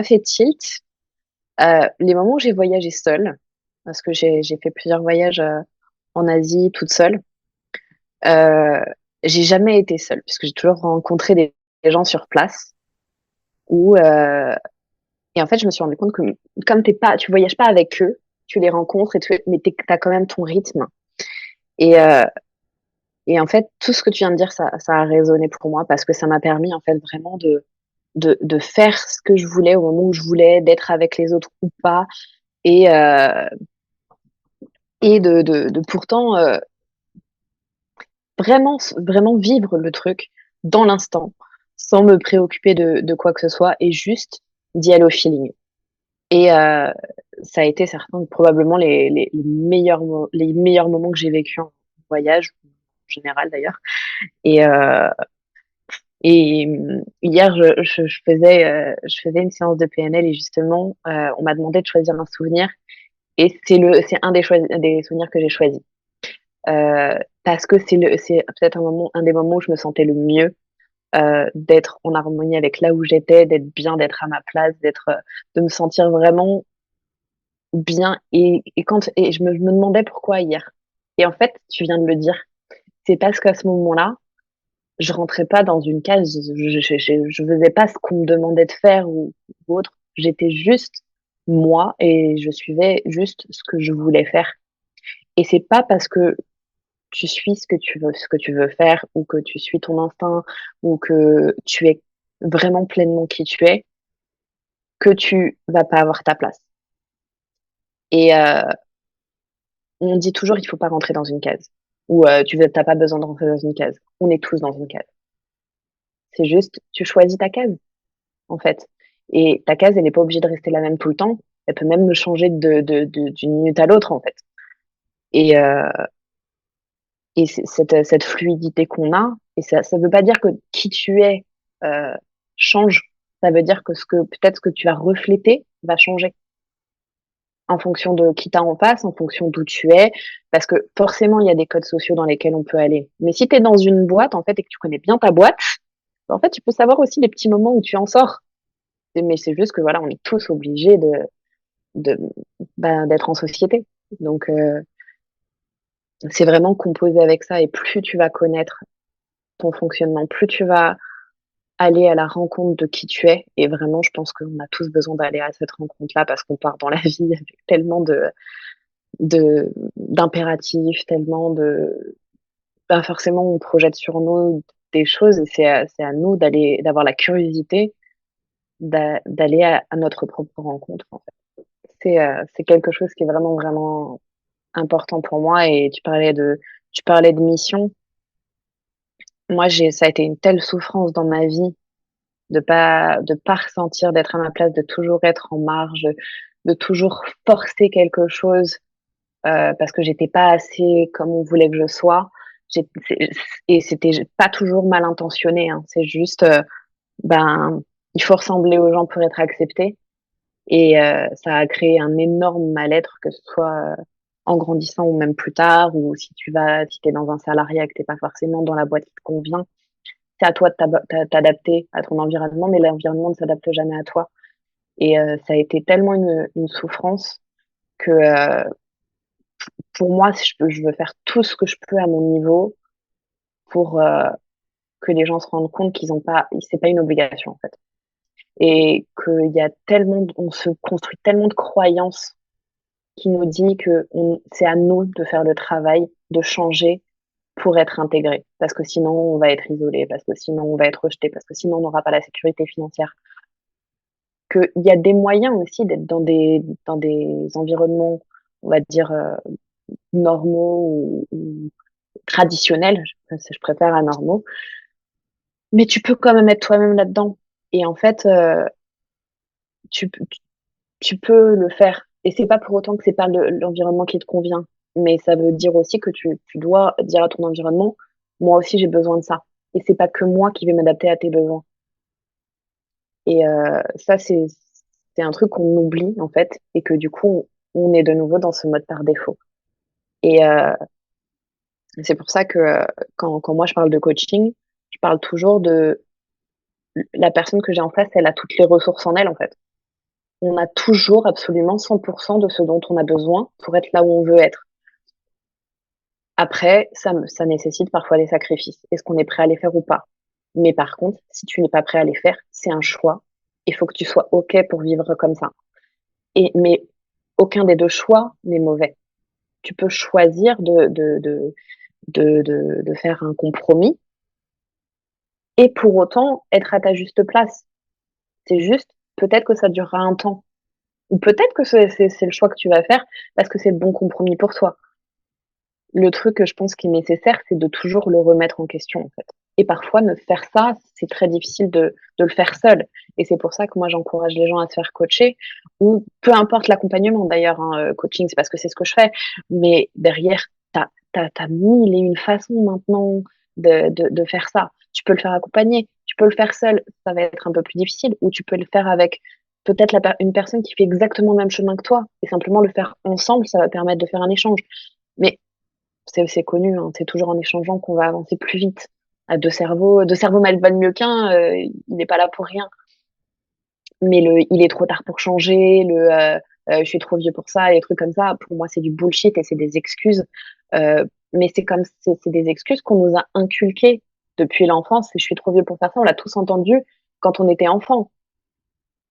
fait tilt. Les moments où j'ai voyagé seule, parce que j'ai fait plusieurs voyages en Asie toute seule, euh, j'ai jamais été seule puisque j'ai toujours rencontré des gens sur place où, et en fait, je me suis rendu compte que comme tu voyages pas avec eux, tu les rencontres mais t'as quand même ton rythme. Et, euh, et en fait, tout ce que tu viens de dire, ça a résonné pour moi parce que ça m'a permis en fait vraiment de faire ce que je voulais au moment où je voulais, d'être avec les autres ou pas, et, euh, et de pourtant vraiment vivre le truc dans l'instant, sans me préoccuper de quoi que ce soit, et juste d'y aller au feeling. Et ça a été certains, probablement les meilleurs moments que j'ai vécu en voyage, en général d'ailleurs. Et, hier, je faisais une séance de PNL et justement, on m'a demandé de choisir un souvenir. Et c'est des souvenirs que j'ai choisi. Parce que c'est peut-être un des moments où je me sentais le mieux, d'être en harmonie avec là où j'étais, d'être bien, d'être à ma place, de me sentir vraiment bien. Et je me demandais pourquoi hier. Et en fait, tu viens de le dire. C'est parce qu'à ce moment-là, je rentrais pas dans une case. Je faisais pas ce qu'on me demandait de faire ou autre. J'étais juste moi et je suivais juste ce que je voulais faire. Et c'est pas parce que tu suis ce que tu veux faire, ou que tu suis ton instinct, ou que tu es vraiment pleinement qui tu es, que tu vas pas avoir ta place. Et on dit toujours, il faut pas rentrer dans une case. Ou t'as pas besoin de rentrer dans une case. On est tous dans une case. C'est juste, tu choisis ta case, en fait. Et ta case, elle n'est pas obligée de rester la même tout le temps. Elle peut même changer d'une minute à l'autre, en fait. Et, euh, et cette fluidité qu'on a, et ça veut pas dire que qui tu es euh, change. Ça veut dire que peut-être ce que tu vas refléter va changer en fonction de qui t'as en face, en fonction d'où tu es, parce que forcément il y a des codes sociaux dans lesquels on peut aller. Mais si tu es dans une boîte en fait et que tu connais bien ta boîte, en fait tu peux savoir aussi les petits moments où tu en sors. Mais c'est juste que voilà, on est tous obligés de d'être en société. Donc c'est vraiment composé avec ça, et plus tu vas connaître ton fonctionnement, plus tu vas aller à la rencontre de qui tu es. Et vraiment, je pense qu'on a tous besoin d'aller à cette rencontre-là parce qu'on part dans la vie avec tellement d'impératifs, tellement ben forcément, on projette sur nous des choses, et c'est à nous d'avoir la curiosité d'aller à notre propre rencontre, en fait. C'est quelque chose qui est vraiment important pour moi. Et tu parlais de mission. Moi, ça a été une telle souffrance dans ma vie de pas ressentir, d'être à ma place, de toujours être en marge, de toujours forcer quelque chose parce que j'étais pas assez comme on voulait que je sois. J'ai- c'est- et c'était pas toujours mal intentionné, hein. C'est juste, ben, il faut ressembler aux gens pour être accepté. Et ça a créé un énorme mal-être, que ce soit en grandissant ou même plus tard, ou si t'es dans un salariat et que t'es pas forcément dans la boîte qui te convient, c'est à toi de t'adapter à ton environnement, mais l'environnement ne s'adapte jamais à toi. Et ça a été tellement une souffrance que pour moi, si je veux faire tout ce que je peux à mon niveau pour que les gens se rendent compte qu'ils ont pas, c'est pas une obligation en fait. Et qu'il y a tellement, on se construit tellement de croyances qui nous dit que c'est à nous de faire le travail, de changer pour être intégré. Parce que sinon, on va être isolé, parce que sinon, on va être rejeté, parce que sinon, on n'aura pas la sécurité financière. Qu'il y a des moyens aussi d'être dans des environnements, on va dire, normaux ou traditionnels, je préfère à normaux, mais tu peux quand même être toi-même là-dedans. Et en fait, tu, tu peux le faire. Et c'est pas pour autant que c'est pas l'environnement qui te convient. Mais ça veut dire aussi que tu dois dire à ton environnement, moi aussi j'ai besoin de ça. Et c'est pas que moi qui vais m'adapter à tes besoins. Et ça, c'est un truc qu'on oublie, en fait, et que du coup, on est de nouveau dans ce mode par défaut. Et c'est pour ça que quand moi je parle de coaching, je parle toujours de la personne que j'ai en face, elle a toutes les ressources en elle, en fait. On a toujours absolument 100% de ce dont on a besoin pour être là où on veut être. Après, ça nécessite parfois des sacrifices. Est-ce qu'on est prêt à les faire ou pas? Mais par contre, si tu n'es pas prêt à les faire, c'est un choix. Il faut que tu sois OK pour vivre comme ça. Mais aucun des deux choix n'est mauvais. Tu peux choisir de faire un compromis et pour autant être à ta juste place. C'est juste, peut-être que ça durera un temps. Ou peut-être que c'est le choix que tu vas faire parce que c'est le bon compromis pour toi. Le truc que je pense qui est nécessaire, c'est de toujours le remettre en question, en fait. Et parfois, ne faire ça, c'est très difficile de le faire seul. Et c'est pour ça que moi, j'encourage les gens à se faire coacher, ou peu importe l'accompagnement d'ailleurs, hein, coaching, c'est parce que c'est ce que je fais. Mais derrière, t'as mille et une façons maintenant de faire ça. Tu peux le faire accompagner, tu peux le faire seul, ça va être un peu plus difficile, ou tu peux le faire avec peut-être une personne qui fait exactement le même chemin que toi, et simplement le faire ensemble, ça va permettre de faire un échange. Mais c'est connu, hein, c'est toujours en échangeant qu'on va avancer plus vite. À deux cerveaux mal valent mieux qu'un, il n'est pas là pour rien. Mais il est trop tard pour changer, je suis trop vieux pour ça, les trucs comme ça, pour moi c'est du bullshit et c'est des excuses. Mais c'est des excuses qu'on nous a inculquées depuis l'enfance. Et je suis trop vieux pour faire ça, on l'a tous entendu quand on était enfant.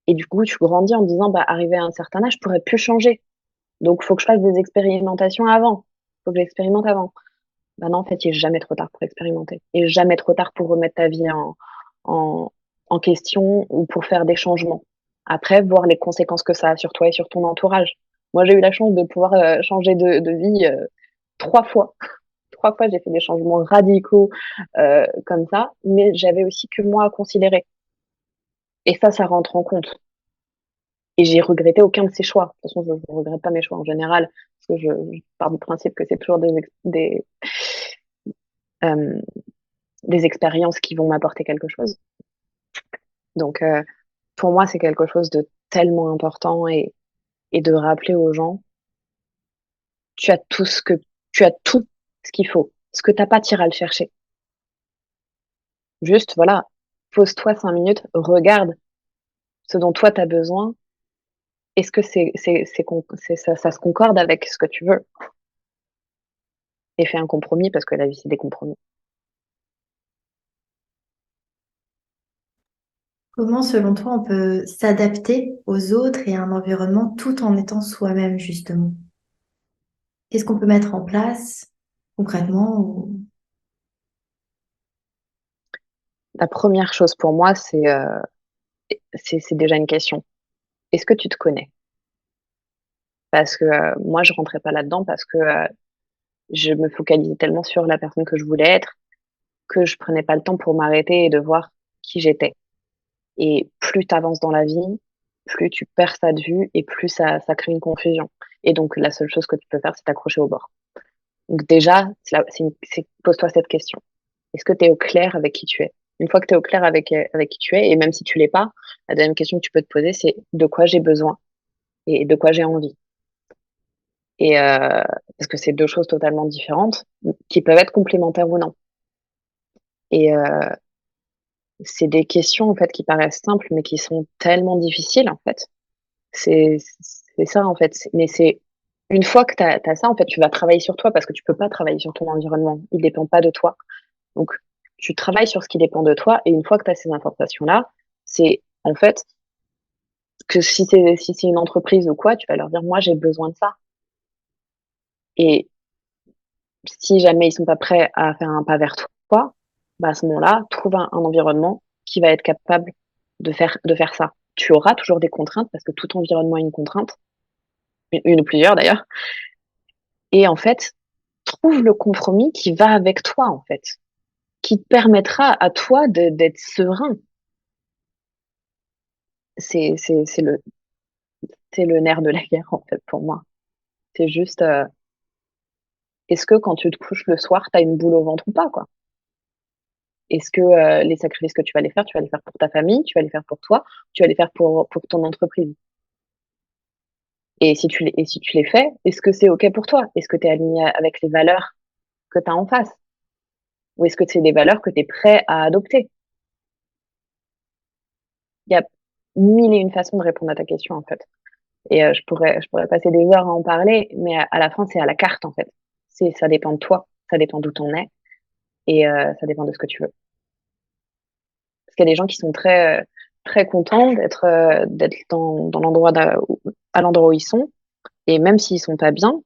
Et du coup, tu grandis en disant, bah, arrivé à un certain âge, je pourrais plus changer. Donc, faut que je fasse des expérimentations avant. Faut que j'expérimente avant. Bah non, en fait, il est jamais trop tard pour expérimenter. Il est jamais trop tard pour remettre ta vie en, en question ou pour faire des changements. Après, voir les conséquences que ça a sur toi et sur ton entourage. Moi, j'ai eu la chance de pouvoir changer de vie 3 fois. 3 fois, j'ai fait des changements radicaux comme ça, mais j'avais aussi que moi à considérer. Et ça rentre en compte. Et j'ai regretté aucun de ces choix. De toute façon, je ne regrette pas mes choix en général, parce que je pars du principe que c'est toujours euh, des expériences qui vont m'apporter quelque chose. Donc, pour moi, c'est quelque chose de tellement important et de rappeler aux gens, tu as tout ce que, tu as tout ce qu'il faut. Ce que t'as pas, t'iras le chercher. Juste, voilà, pose-toi 5 minutes, regarde ce dont toi t'as besoin. Est-ce que ça se concorde avec ce que tu veux? Et fais un compromis parce que la vie, c'est des compromis. Comment, selon toi, on peut s'adapter aux autres et à un environnement tout en étant soi-même, justement? Qu'est-ce qu'on peut mettre en place concrètement La première chose pour moi, c'est déjà une question. Est-ce que tu te connais? Parce que moi, je rentrais pas là-dedans parce que je me focalisais tellement sur la personne que je voulais être que je prenais pas le temps pour m'arrêter et de voir qui j'étais. Et plus tu avances dans la vie, plus tu perds ça de vue et plus ça crée une confusion. Et donc, la seule chose que tu peux faire, c'est t'accrocher au bord. Donc déjà, pose-toi cette question. Est-ce que tu es au clair avec qui tu es? Une fois que tu es au clair avec qui tu es, et même si tu l'es pas, la deuxième question que tu peux te poser, c'est de quoi j'ai besoin et de quoi j'ai envie. Et parce que c'est deux choses totalement différentes qui peuvent être complémentaires ou non. Et c'est des questions en fait qui paraissent simples, mais qui sont tellement difficiles en fait. C'est ça en fait. Mais c'est une fois que tu as ça, en fait, tu vas travailler sur toi parce que tu peux pas travailler sur ton environnement. Il dépend pas de toi. Donc, tu travailles sur ce qui dépend de toi. Et une fois que tu as ces informations-là, c'est en fait que si c'est une entreprise ou quoi, tu vas leur dire, moi, j'ai besoin de ça. Et si jamais ils sont pas prêts à faire un pas vers toi, bah, à ce moment-là, trouve un environnement qui va être capable de faire ça. Tu auras toujours des contraintes parce que tout environnement a une contrainte, une ou plusieurs d'ailleurs. Et en fait, trouve le compromis qui va avec toi, en fait, qui te permettra à toi d'être serein. C'est, c'est, c'est le, c'est le nerf de la guerre, en fait, pour moi. C'est juste, est-ce que quand tu te couches le soir, tu as une boule au ventre ou pas, quoi? Est-ce que les sacrifices que tu vas les faire pour ta famille, tu vas les faire pour toi, tu vas les faire pour ton entreprise? Et si tu les fais, est-ce que c'est OK pour toi? Est-ce que tu es aligné avec les valeurs que tu as en face? Ou est-ce que c'est des valeurs que tu es prêt à adopter? Il y a mille et une façons de répondre à ta question, en fait. Et je pourrais passer des heures à en parler, mais à la fin, c'est à la carte, en fait. Ça dépend de toi, ça dépend d'où t'en es, et ça dépend de ce que tu veux. Parce qu'il y a des gens qui sont très contents d'être dans à l'endroit où ils sont, et même s'ils sont pas bien,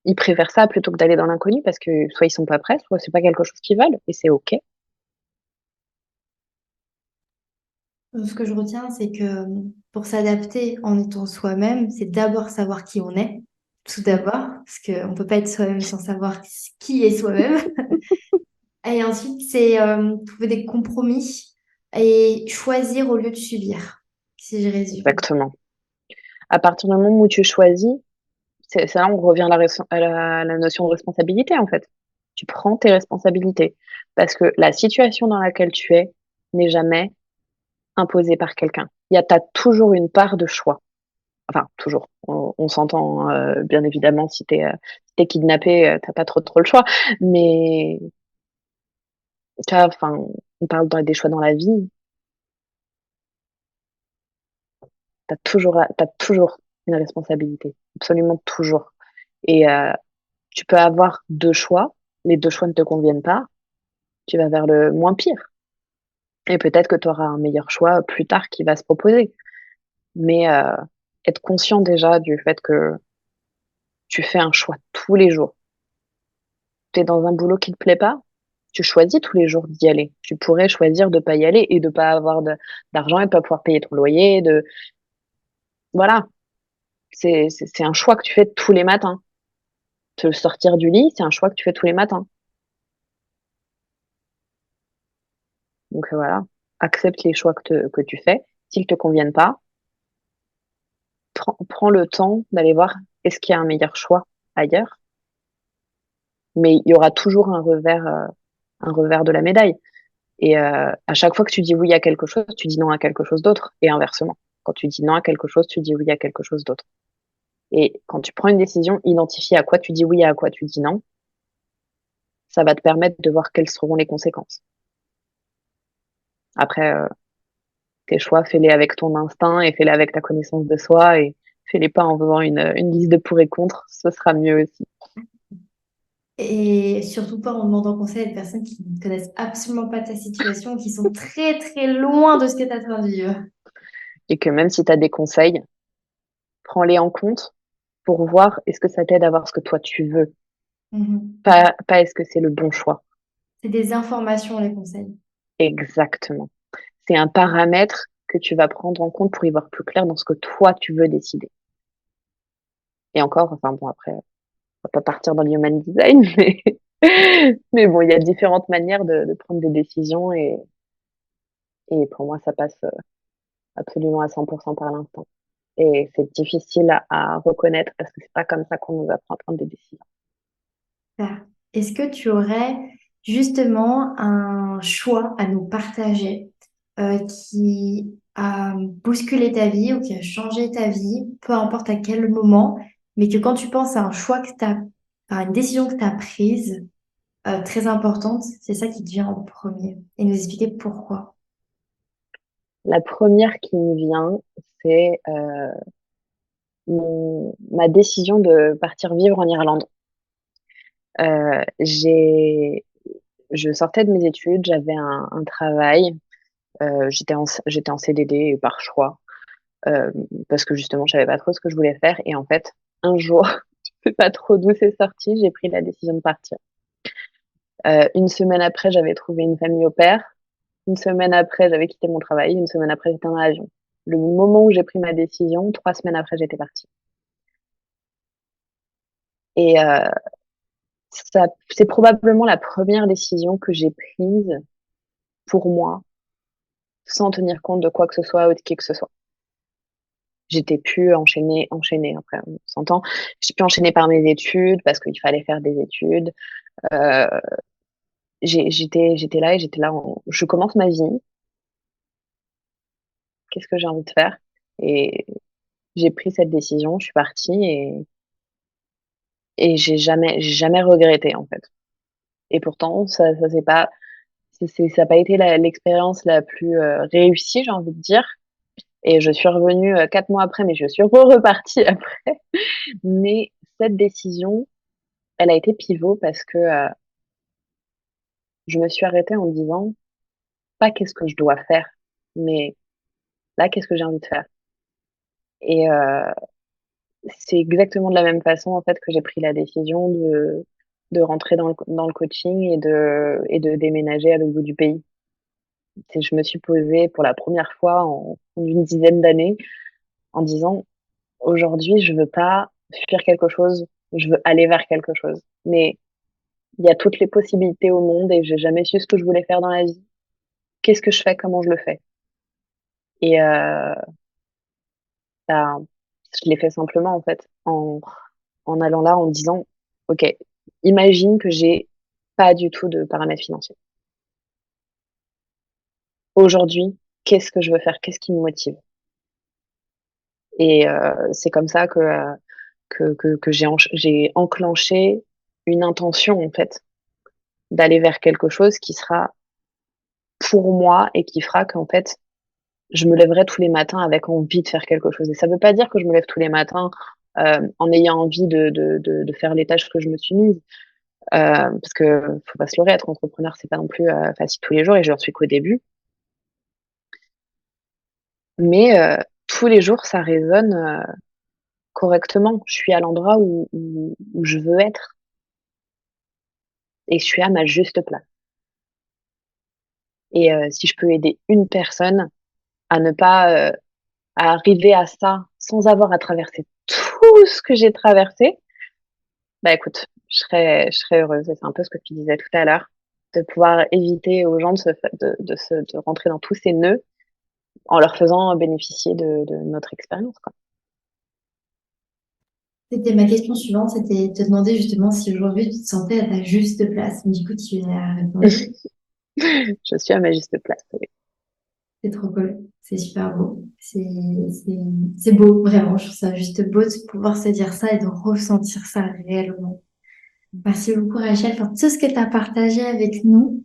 ils préfèrent ça plutôt que d'aller dans l'inconnu parce que soit ils sont pas prêts, soit c'est pas quelque chose qu'ils veulent, et c'est OK. Ce que je retiens, c'est que pour s'adapter en étant soi-même, c'est d'abord savoir qui on est, tout d'abord, parce qu'on ne peut pas être soi-même sans savoir qui est soi-même. Et ensuite, c'est trouver des compromis et choisir au lieu de subir, si je résume. Exactement. À partir du moment où tu choisis, c'est là où on revient à la notion de responsabilité, en fait. Tu prends tes responsabilités. Parce que la situation dans laquelle tu es n'est jamais imposée par quelqu'un. Tu toujours une part de choix. Enfin, toujours. On s'entend, bien évidemment, si t'es kidnappé, t'as pas trop le choix. Mais, tu vois, enfin, on parle des choix dans la vie. T'as toujours une responsabilité. Absolument toujours. Et tu peux avoir deux choix. Les deux choix ne te conviennent pas. Tu vas vers le moins pire. Et peut-être que tu auras un meilleur choix plus tard qui va se proposer. Mais être conscient déjà du fait que tu fais un choix tous les jours. Tu es dans un boulot qui te plaît pas, tu choisis tous les jours d'y aller. Tu pourrais choisir de pas y aller et de pas avoir d'argent et de pas pouvoir payer ton loyer. Voilà, c'est un choix que tu fais tous les matins. Te sortir du lit, c'est un choix que tu fais tous les matins. Donc voilà, accepte les choix que tu fais. S'ils te conviennent pas, prends le temps d'aller voir est-ce qu'il y a un meilleur choix ailleurs. Mais il y aura toujours un revers de la médaille. Et à chaque fois que tu dis oui à quelque chose, tu dis non à quelque chose d'autre. Et inversement, quand tu dis non à quelque chose, tu dis oui à quelque chose d'autre. Et quand tu prends une décision, identifie à quoi tu dis oui et à quoi tu dis non. Ça va te permettre de voir quelles seront les conséquences. Après, tes choix, fais-les avec ton instinct et fais-les avec ta connaissance de soi et fais-les pas en faisant une liste de pour et contre. Ce sera mieux aussi. Et surtout pas en demandant conseil à des personnes qui ne connaissent absolument pas ta situation, qui sont très très loin de ce que tu as en train de vivre. Et que même si tu as des conseils, prends-les en compte pour voir est-ce que ça t'aide à voir ce que toi tu veux. Mhm. Pas est-ce que c'est le bon choix. C'est des informations, les conseils. Exactement. C'est un paramètre que tu vas prendre en compte pour y voir plus clair dans ce que toi tu veux décider. Et encore, enfin bon, après, on va pas partir dans le human design, mais bon, il y a différentes manières de prendre des décisions et pour moi, ça passe absolument à 100% par l'instant. Et c'est difficile à reconnaître parce que c'est pas comme ça qu'on nous apprend à prendre des décisions. Super. Est-ce que tu aurais justement un choix à nous partager qui a bousculé ta vie ou qui a changé ta vie, peu importe à quel moment, mais que quand tu penses à un choix que tu as, à une décision que tu as prise, très importante, c'est ça qui te vient en premier. Et nous expliquer pourquoi. La première qui me vient, c'est ma décision de partir vivre en Irlande. Euh, j'ai, je sortais de mes études, j'avais un travail, j'étais en CDD par choix, euh, parce que justement, je savais pas trop ce que je voulais faire. Et en fait, un jour, je sais pas trop d'où c'est sorti, j'ai pris la décision de partir. Une semaine après, j'avais trouvé une famille au pair. Une semaine après, j'avais quitté mon travail. Une semaine après, j'étais dans l'avion. Le moment où j'ai pris ma décision, 3 semaines après, j'étais partie. Et ça, c'est probablement la première décision que j'ai prise pour moi, sans tenir compte de quoi que ce soit ou de qui que ce soit. J'étais plus enchaînée après, on s'entend. J'ai pu enchaîner par mes études parce qu'il fallait faire des études. Euh, j'étais là et j'étais là. Je commence ma vie. Qu'est-ce que j'ai envie de faire? Et j'ai pris cette décision. Je suis partie et j'ai jamais regretté en fait. Et pourtant, ça c'est pas, ça a pas été l'expérience la plus réussie, j'ai envie de dire. Et je suis revenue 4 mois après, mais je suis repartie après. Mais cette décision, elle a été pivot parce que je me suis arrêtée en me disant, pas qu'est-ce que je dois faire, mais là, qu'est-ce que j'ai envie de faire. Et c'est exactement de la même façon en fait que j'ai pris la décision de rentrer dans le coaching et de déménager à l'autre bout du pays. Je me suis posée pour la première fois en une dizaine d'années en disant, aujourd'hui, je veux pas fuir quelque chose, je veux aller vers quelque chose. Mais il y a toutes les possibilités au monde et j'ai jamais su ce que je voulais faire dans la vie. Qu'est-ce que je fais? Comment je le fais? Et bah, je l'ai fait simplement en fait, en allant là, en me disant, OK, imagine que j'ai pas du tout de paramètres financiers. Aujourd'hui, qu'est-ce que je veux faire? Qu'est-ce qui me motive? Et c'est comme ça que j'ai enclenché une intention en fait d'aller vers quelque chose qui sera pour moi et qui fera qu'en fait je me lèverai tous les matins avec envie de faire quelque chose. Et ça veut pas dire que je me lève tous les matins en ayant envie de faire les tâches que je me suis mise. Parce que faut pas se leurrer, être entrepreneur, c'est pas non plus facile tous les jours et j'en suis qu'au début. Mais tous les jours, ça résonne correctement. Je suis à l'endroit où je veux être et je suis à ma juste place. Et si je peux aider une personne à ne pas à arriver à ça sans avoir à traverser tout ce que j'ai traversé, bah écoute, je serais heureuse. Et c'est un peu ce que tu disais tout à l'heure, de pouvoir éviter aux gens de rentrer dans tous ces nœuds en leur faisant bénéficier de notre expérience, quoi. C'était ma question suivante, c'était de te demander justement si aujourd'hui tu te sentais à ta juste place. Mais du coup, tu y as répondu. Je suis à ma juste place. Oui. C'est trop cool. C'est super beau. C'est, c'est beau, vraiment. Je trouve ça juste beau de pouvoir se dire ça et de ressentir ça réellement. Merci beaucoup, Rachel, pour tout ce que tu as partagé avec nous.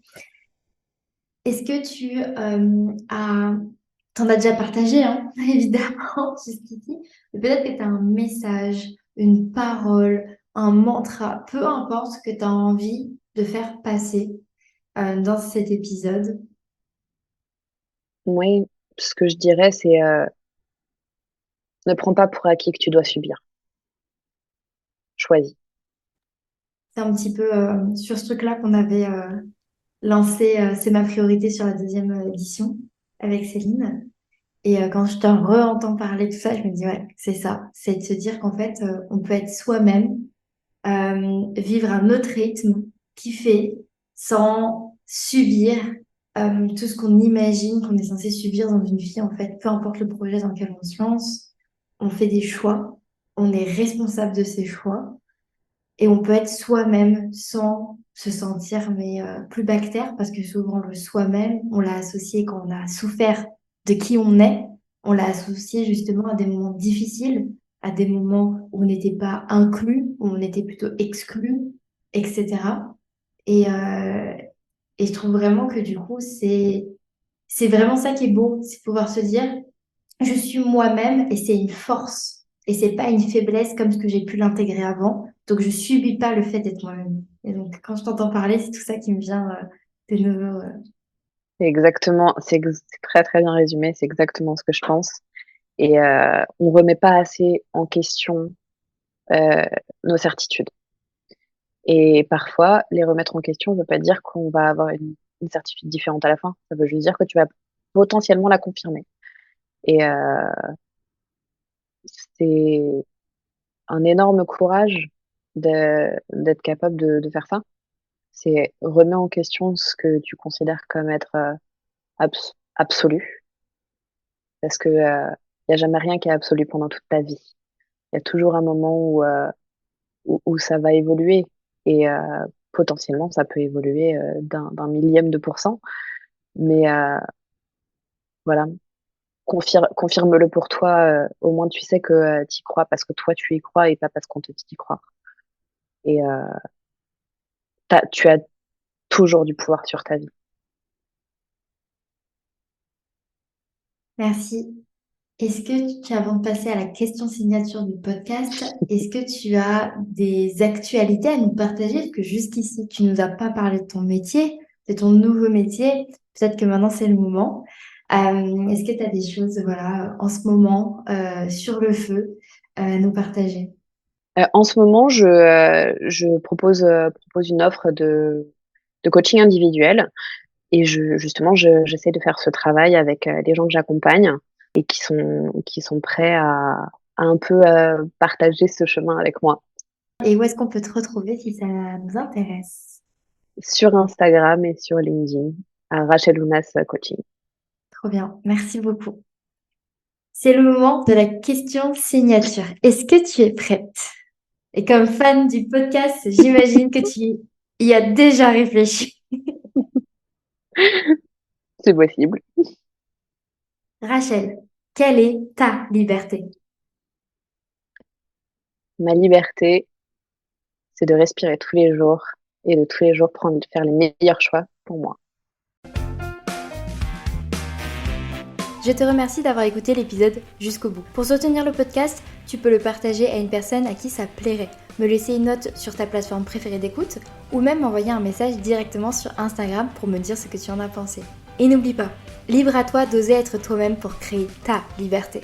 Est-ce que tu t'en as déjà partagé, hein, évidemment, jusqu'ici, mais peut-être que tu as un message, une parole, un mantra, peu importe ce que tu as envie de faire passer dans cet épisode. Moi, ce que je dirais, c'est ne prends pas pour acquis que tu dois subir. Choisis. C'est un petit peu sur ce truc-là qu'on avait lancé C'est ma priorité sur la deuxième édition avec Céline. Et quand je te re-entends parler de tout ça, je me dis, ouais, c'est ça. C'est de se dire qu'en fait, on peut être soi-même, vivre à notre rythme, kiffer, sans subir tout ce qu'on imagine qu'on est censé subir dans une vie. En fait, peu importe le projet dans lequel on se lance, on fait des choix, on est responsable de ses choix. Et on peut être soi-même sans se sentir plus bactère, parce que souvent le soi-même, on l'a associé quand on a souffert de qui on est, on l'a associé justement à des moments difficiles, à des moments où on n'était pas inclus, où on était plutôt exclu, etc. Et, euh, et je trouve vraiment que du coup, c'est vraiment ça qui est beau, c'est pouvoir se dire, je suis moi-même et c'est une force. Et c'est pas une faiblesse comme ce que j'ai pu l'intégrer avant. Donc je subis pas le fait d'être moi-même. Et donc quand je t'entends parler, c'est tout ça qui me vient de nouveau. C'est très très bien résumé, c'est exactement ce que je pense. Et on remet pas assez en question euh, nos certitudes. Et parfois, les remettre en question ne veut pas dire qu'on va avoir une certitude différente à la fin. Ça veut juste dire que tu vas potentiellement la confirmer. Et c'est un énorme courage d'être capable de faire ça. C'est remettre en question ce que tu considères comme être absolu. Parce que y a jamais rien qui est absolu pendant toute ta vie. Il y a toujours un moment où ça va évoluer. Et potentiellement, ça peut évoluer d'un millième de pourcent. Mais voilà, confirme-le pour toi. Au moins, tu sais que tu y crois parce que toi, tu y crois et pas parce qu'on te dit d'y croire. Et tu as toujours du pouvoir sur ta vie. Merci. Avant de passer à la question signature du podcast, est-ce que tu as des actualités à nous partager? Parce que jusqu'ici, tu nous as pas parlé de ton métier, de ton nouveau métier. Peut-être que maintenant, c'est le moment. Est-ce que tu as des choses, voilà, en ce moment, sur le feu, à nous partager? En ce moment, je propose une offre de coaching individuel et justement, j'essaie de faire ce travail avec les gens que j'accompagne et qui sont prêts à un peu partager ce chemin avec moi Et où est-ce qu'on peut te retrouver si ça nous intéresse? sur Instagram et sur LinkedIn à Rachel Ounas Coaching. Trop bien. Merci beaucoup. C'est le moment de la question signature. Est-ce que tu es prête? Et comme fan du podcast, j'imagine que tu y as déjà réfléchi. C'est possible. Rachel, quelle est ta liberté? Ma liberté, c'est de respirer tous les jours et de tous les jours faire les meilleurs choix pour moi. Je te remercie d'avoir écouté l'épisode jusqu'au bout. Pour soutenir le podcast, tu peux le partager à une personne à qui ça plairait, me laisser une note sur ta plateforme préférée d'écoute ou même m'envoyer un message directement sur Instagram pour me dire ce que tu en as pensé. Et n'oublie pas, libre à toi d'oser être toi-même pour créer ta liberté.